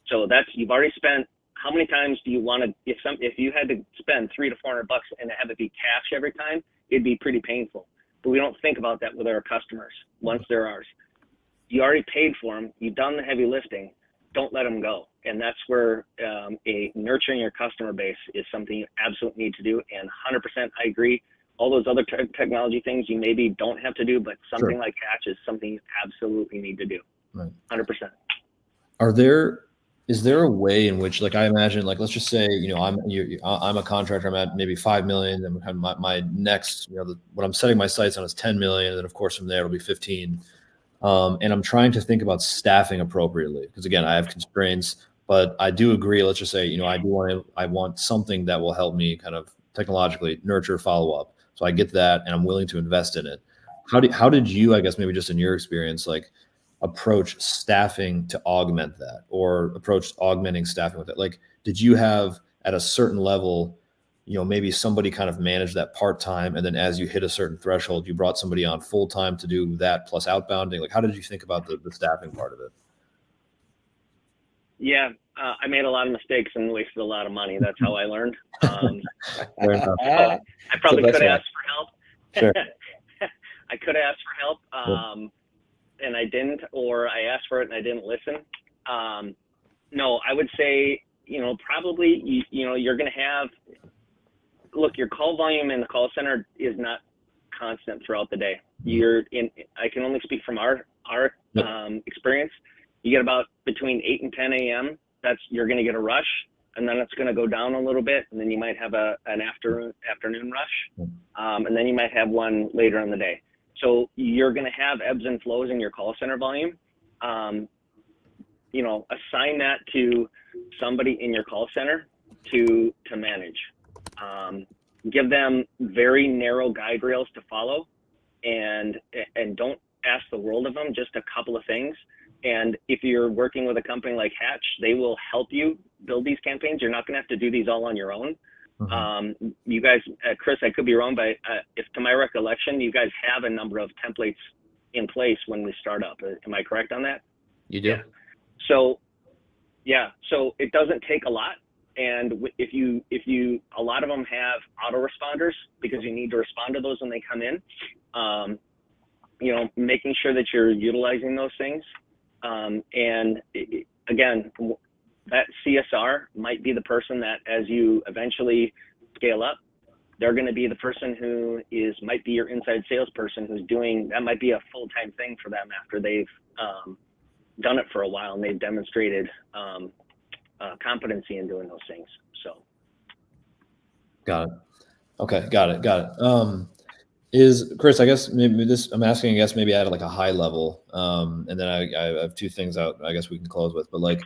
S3: So that's, you've already spent. How many times do you want to? If you had to spend $300 to $400 and have it be cash every time, it'd be pretty painful. But we don't think about that with our customers once they're ours. You already paid for them. You've done the heavy lifting. Don't let them go. And that's where nurturing your customer base is something you absolutely need to do. And 100%, I agree. All those other technology things you maybe don't have to do, but something like Hatch is something you absolutely need to do. Right. 100%.
S4: Is there a way in which, like, I imagine, like, let's just say, I'm a contractor, I'm at maybe 5 million, and my next, what I'm setting my sights on is 10 million, and then of course from there it'll be 15. And I'm trying to think about staffing appropriately because, again, I have constraints, but I do agree. Let's just say, I want something that will help me kind of technologically nurture, follow up. So I get that, and I'm willing to invest in it. How did you, I guess, maybe just in your experience, like, approach staffing to augment that, or approach augmenting staffing with it? Like, did you have at a certain level, maybe somebody kind of managed that part-time, and then as you hit a certain threshold, you brought somebody on full-time to do that plus outbounding? Like, how did you think about the staffing part of it?
S3: Yeah, I made a lot of mistakes and wasted a lot of money. That's how I learned. I probably could ask for help.
S4: Sure.
S3: I could ask for help, and I didn't, or I asked for it and I didn't listen. No, I would say, probably, you're going to have, look, your call volume in the call center is not constant throughout the day. I can only speak from our experience. You get about between 8 and 10 a.m. You're going to get a rush, and then it's going to go down a little bit, and then you might have an afternoon rush, and then you might have one later in the day. So you're going to have ebbs and flows in your call center volume. Assign that to somebody in your call center to manage. Give them very narrow guide rails to follow, and don't ask the world of them, just a couple of things. And if you're working with a company like Hatch, they will help you build these campaigns. You're not going to have to do these all on your own. Mm-hmm. You guys, Chris, I could be wrong, but if to my recollection, you guys have a number of templates in place when we start up. Am I correct on that?
S1: You do.
S3: Yeah. So it doesn't take a lot. And if you, a lot of them have autoresponders because you need to respond to those when they come in. Making sure that you're utilizing those things. Again, that CSR might be the person that, as you eventually scale up, they're going to be the person who might be your inside salesperson who's doing, that might be a full-time thing for them after they've done it for a while, and they've demonstrated competency in doing those things. So.
S4: Got it. Okay. Got it. Is Chris, I guess maybe I'm asking, I guess maybe at like a high level. And then I have two things out, I guess we can close with, but like,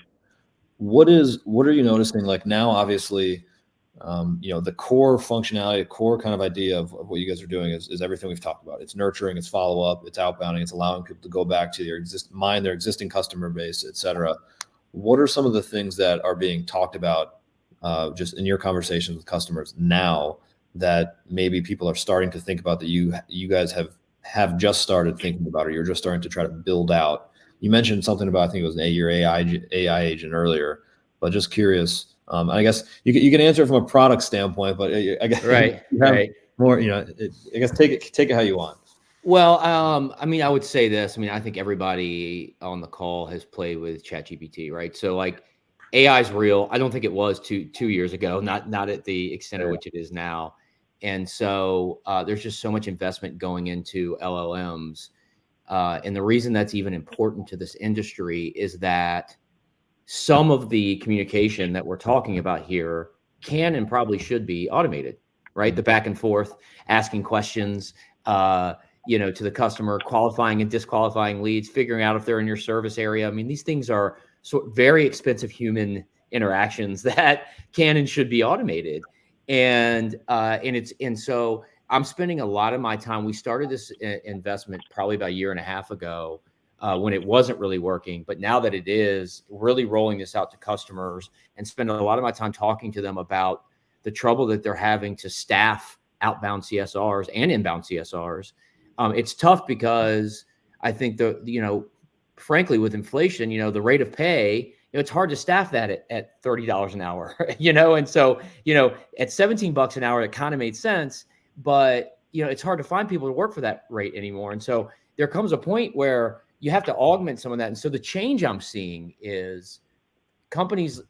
S4: what are you noticing? Like now, obviously, the core functionality, core kind of idea of what you guys are doing is everything we've talked about. It's nurturing, it's follow up, it's outbounding, it's allowing people to go back to their existing customer base, et cetera. What are some of the things that are being talked about just in your conversations with customers now that maybe people are starting to think about that you guys have just started thinking about, or you're just starting to try to build out? You mentioned something about, I think it was your AI agent earlier, but just curious. I guess you can answer it from a product standpoint, but I guess
S1: Right.
S4: more, I guess take it how you want.
S1: Well, I mean, I would say this. I mean, I think everybody on the call has played with ChatGPT, right? So like AI is real. I don't think it was two years ago, not at the extent at which it is now. And so there's just so much investment going into LLMs. And the reason that's even important to this industry is that some of the communication that we're talking about here can and probably should be automated, right? The back and forth, asking questions, to the customer, qualifying and disqualifying leads, figuring out if they're in your service area. I mean, these things are very expensive human interactions that can and should be automated. And so I'm spending a lot of my time. We started this investment probably about a year and a half ago when it wasn't really working. But now that it is, really rolling this out to customers and spending a lot of my time talking to them about the trouble that they're having to staff outbound CSRs and inbound CSRs. It's tough because I think frankly, with inflation, the rate of pay, it's hard to staff that at $30 an hour, and so, at $17 an hour, it kind of made sense, but, it's hard to find people to work for that rate anymore. And so there comes a point where you have to augment some of that. And so the change I'm seeing is companies,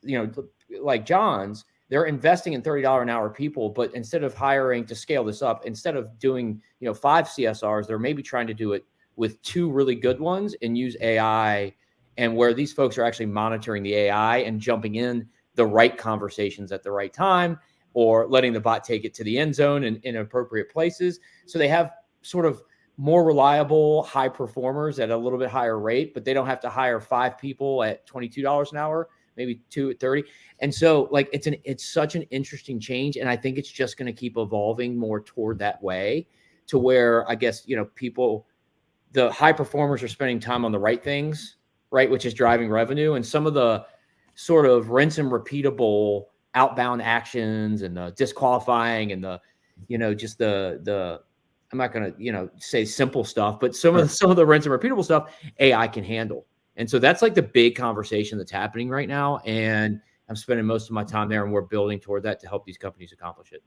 S1: like Jon's, they're investing in $30 an hour people, but instead of hiring to scale this up, instead of doing, 5 CSRs, they're maybe trying to do it with 2 really good ones and use AI, and where these folks are actually monitoring the AI and jumping in the right conversations at the right time, or letting the bot take it to the end zone in appropriate places. So they have sort of more reliable, high performers at a little bit higher rate, but they don't have to hire 5 people at $22 an hour, maybe 2 at 30. And so like, it's such an interesting change. And I think it's just going to keep evolving more toward that way, to where I guess, the high performers are spending time on the right things, right, which is driving revenue. And some of the sort of rinse and repeatable outbound actions and the disqualifying and the, just the I'm not going to, say simple stuff, but some of the rinse and repeatable stuff AI can handle. And so that's like the big conversation that's happening right now. And I'm spending most of my time there, and we're building toward that to help these companies accomplish it.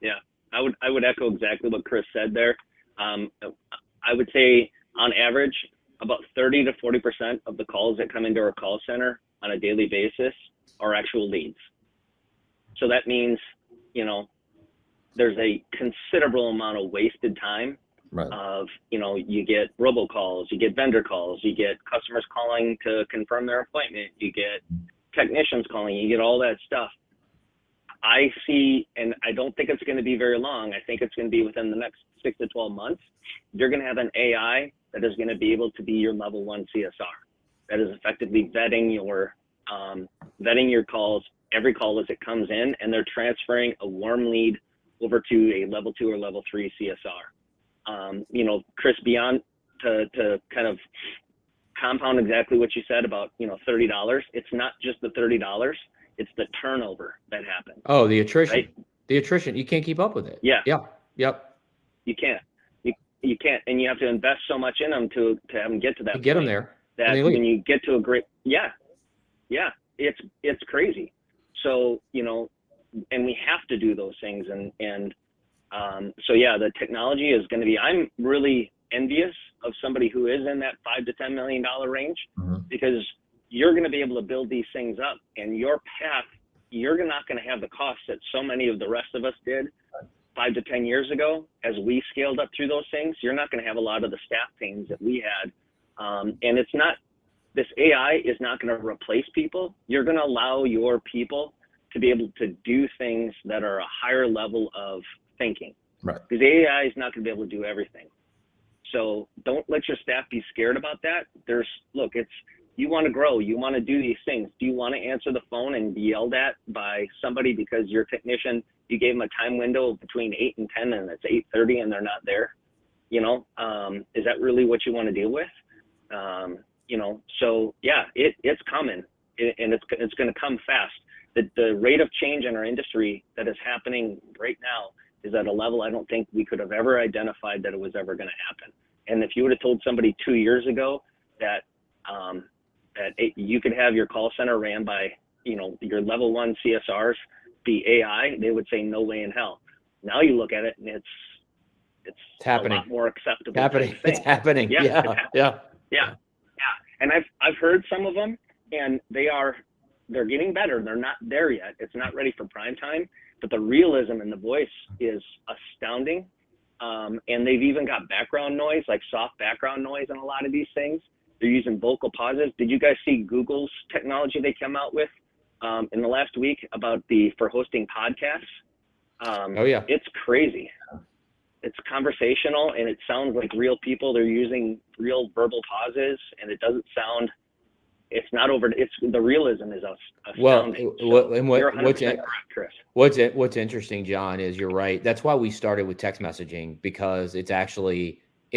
S3: Yeah, I would echo exactly what Chris said there. I would say on average, about 30 to 40% of the calls that come into our call center on a daily basis are actual leads. So that means, there's a considerable amount of wasted time.
S4: Right.
S3: Of, you get robocalls, you get vendor calls, you get customers calling to confirm their appointment, you get technicians calling, you get all that stuff. I see, and I don't think it's going to be very long. I think it's going to be within the next 6 to 12 months. You're going to have an AI that is going to be able to be your level 1 CSR. That is effectively vetting your calls, every call as it comes in, and they're transferring a warm lead over to a level 2 or level 3 CSR. Chris, beyond to kind of compound exactly what you said about, $30, it's not just the $30, it's the turnover that happens.
S1: Oh, the attrition,
S3: right?
S1: The attrition, you can't keep up with it.
S3: Yeah.
S1: Yep.
S3: You can't, you can't. And you have to invest so much in them to have them get to that.
S1: To get them there.
S3: That when you get to a great, it's crazy. So, and we have to do those things. So the technology is going to be, I'm really envious of somebody who is in that $5 to $10 million range, because you're going to be able to build these things up, and your path, you're not going to have the costs that so many of the rest of us did 5 to 10 years ago. As we scaled up through those things, you're not going to have a lot of the staff pains that we had And it's not, this AI is not going to replace people. You're going to allow your people to be able to do things that are a higher level of thinking.
S4: Right.
S3: Because AI is not going to be able to do everything. So don't let your staff be scared about that. You want to grow, you want to do these things. Do you want to answer the phone and be yelled at by somebody because your technician, you gave them a time window between 8 and 10 and it's 8:30 and they're not there? Is that really what you want to deal with? So yeah, it's coming, and it's going to come fast. The rate of change in our industry that is happening right now is at a level I don't think we could have ever identified that it was ever going to happen. And if you would have told somebody 2 years ago that you could have your call center ran by, your level 1 CSRs be AI, they would say no way in hell. Now you look at it and it's
S1: happening.
S3: A lot more acceptable.
S1: It's happening. Yeah.
S3: And I've heard some of them, and they're getting better. They're not there yet. It's not ready for prime time, but the realism in the voice is astounding. And they've even got background noise, like soft background noise in a lot of these things. They're using vocal pauses. Did you guys see Google's technology they came out with in the last week for hosting podcasts?
S1: Oh yeah.
S3: It's crazy. It's conversational and it sounds like real people. They're using real verbal pauses, and it doesn't sound, it's not over. It's the realism is astounding. You're 100% correct, Chris.
S1: What's interesting, John, is you're right. That's why we started with text messaging, because it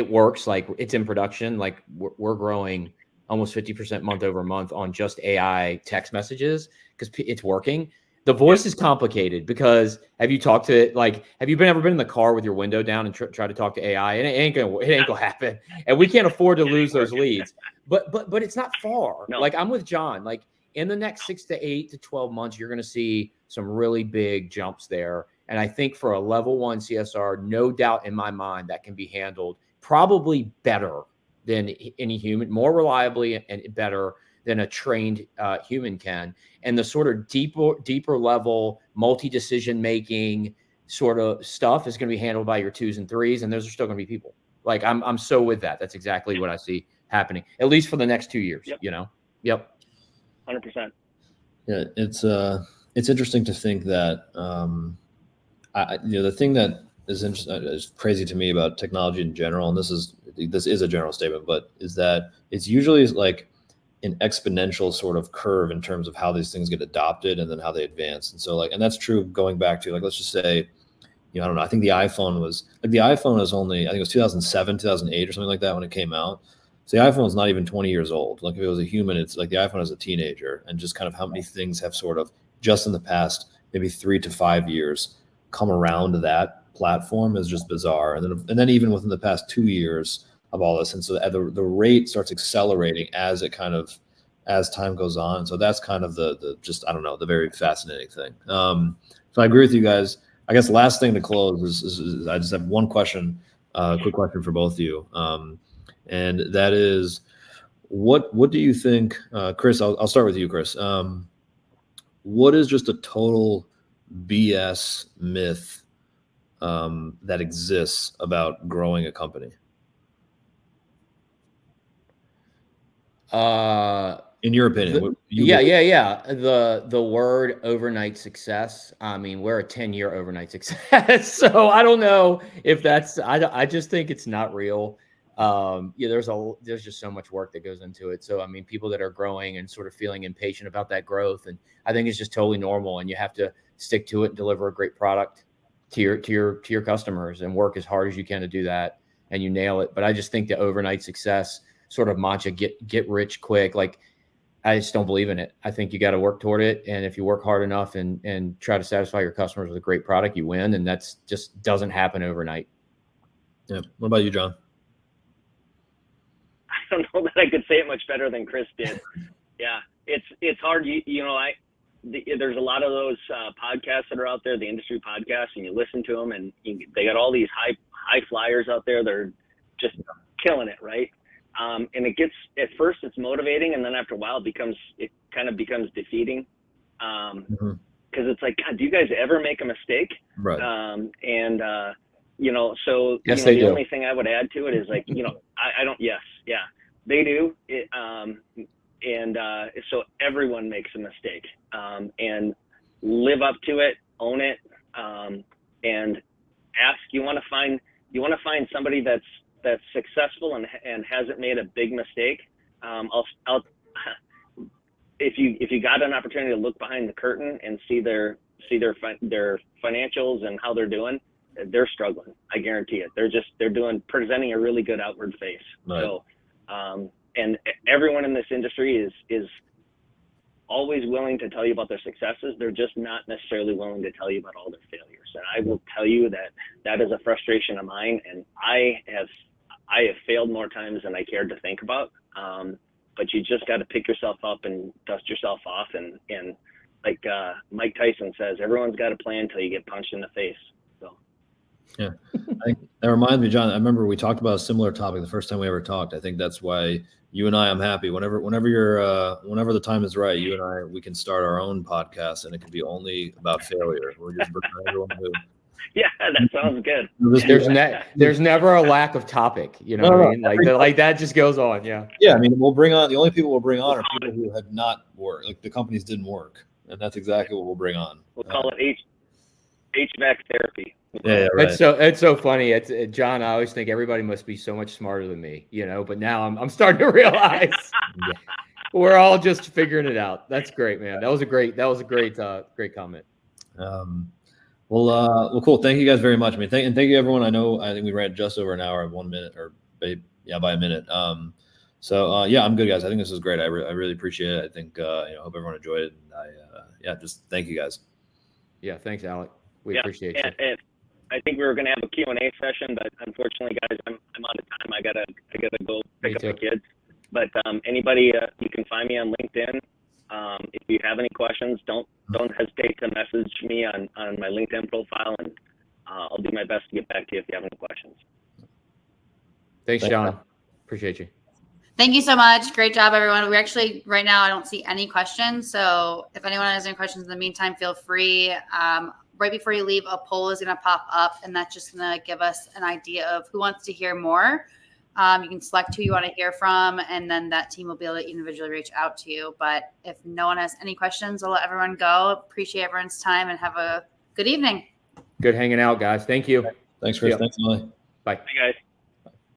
S1: works. Like, it's in production. Like, we're growing almost 50% month over month on just AI text messages because it's working. The voice is complicated because have you ever been in the car with your window down and try to talk to AI? And it ain't gonna happen. And we can't afford to lose those leads. But it's not far.
S3: No.
S1: Like, I'm with John. Like, in the next 6 to 8 to 12 months, you're going to see some really big jumps there. And I think for a level 1 CSR, no doubt in my mind that can be handled probably better than any human, more reliably and better than a trained human can. And the sort of deeper level multi-decision making sort of stuff is going to be handled by your 2s and 3s, and those are still going to be people. Like, I'm so with that. That's exactly what I see happening, at least for the next 2 years.
S3: Yep.
S1: Yep.
S3: 100%.
S4: Yeah, it's interesting to think that the thing that is crazy to me about technology in general, and this is a general statement, but is that it's usually like an exponential sort of curve in terms of how these things get adopted and then how they advance. And so and that's true going back to, let's just say, I don't know, I think the iPhone was only, I think it was 2007, 2008 or something like that when it came out. So the iPhone is not even 20 years old. Like, if it was a human, it's like the iPhone is a teenager, and just kind of how many things have sort of just in the past, maybe 3 to 5 years, come around to that platform is just bizarre. And then even within the past 2 years of all this. And so the rate starts accelerating as time goes on. So that's kind of the very fascinating thing. So I agree with you guys. I guess the last thing to close is I just have one question, quick question for both of you. And that is, what do you think, Chris, I'll start with you, Chris. What is just a total BS myth that exists about growing a company? In your opinion?
S1: The word overnight success. I mean, we're a 10-year overnight success. So I don't know if that's, I just think it's not real. There's just so much work that goes into it. So, I mean, people that are growing and sort of feeling impatient about that growth, and I think it's just totally normal, and you have to stick to it and deliver a great product to your customers and work as hard as you can to do that, and you nail it. But I just think the overnight success sort of mantra, get rich quick. Like, I just don't believe in it. I think you got to work toward it. And if you work hard enough and try to satisfy your customers with a great product, you win. And that's just doesn't happen overnight.
S4: Yeah. What about you, John?
S3: I don't know that I could say it much better than Chris did. Yeah, it's hard. There's a lot of those podcasts that are out there, the industry podcasts, and you listen to them, and they got all these high flyers out there. They're just killing it, right? And it gets, at first it's motivating, and then after a while it kind of becomes defeating. Because it's like, God, do you guys ever make a mistake?
S4: Right.
S3: So
S1: yes,
S3: the
S1: do.
S3: only thing I would add to it is, like, I don't, yes. Yeah. They do. So everyone makes a mistake, and live up to it, own it, and ask. You want to find somebody that's successful and hasn't made a big mistake. If you got an opportunity to look behind the curtain and see their financials and how they're doing, they're struggling. I guarantee it. They're presenting a really good outward face.
S4: Right.
S3: So, and everyone in this industry is always willing to tell you about their successes. They're just not necessarily willing to tell you about all their failures. And I will tell you that is a frustration of mine. And I have failed more times than I cared to think about. But you just got to pick yourself up and dust yourself off. And like Mike Tyson says, everyone's got a plan until you get punched in the face. So.
S4: Yeah, that reminds me, John. I remember we talked about a similar topic the first time we ever talked. I think that's why you and I'm happy. Whenever the time is right, you and we can start our own podcast, and it can be only about failure. We're just bringing everyone to.
S3: Yeah, that sounds good.
S1: There's never a lack of topic, you know what I mean? Like that just goes on. Yeah.
S4: Yeah. I mean, the only people we'll bring on are people who have not worked, like the companies didn't work. And that's exactly what we'll bring on.
S3: We'll call it HVAC therapy.
S4: Yeah, right.
S1: It's so funny. John, I always think everybody must be so much smarter than me, but now I'm starting to realize we're all just figuring it out. That's great, man. That was a great comment.
S4: Well, cool. Thank you guys very much. I mean, thank you everyone. I think we ran just over an hour, 1 minute, by a minute. I'm good, guys. I think this is great. I really appreciate it. I think, hope everyone enjoyed it. And just thank you guys.
S1: Yeah. Thanks, Alec. We appreciate you.
S3: And I think we were going to have a Q&A session, but unfortunately, guys, I'm out of time. I gotta go pick up the kids. But anybody, you can find me on LinkedIn. If you have any questions, don't hesitate to message me on my LinkedIn profile, and I'll do my best to get back to you if you have any questions.
S1: Thanks, John. Appreciate you.
S2: Thank you so much. Great job, everyone. We actually, right now, I don't see any questions. So if anyone has any questions in the meantime, feel free. Right before you leave, a poll is going to pop up, and that's just going to give us an idea of who wants to hear more. You can select who you want to hear from, and then that team will be able to individually reach out to you. But if no one has any questions, I'll let everyone go. Appreciate everyone's time, and have a good evening.
S1: Good hanging out, guys. Thank you.
S4: Thanks, Chris. Thanks, Emily.
S1: Bye.
S3: Bye, guys.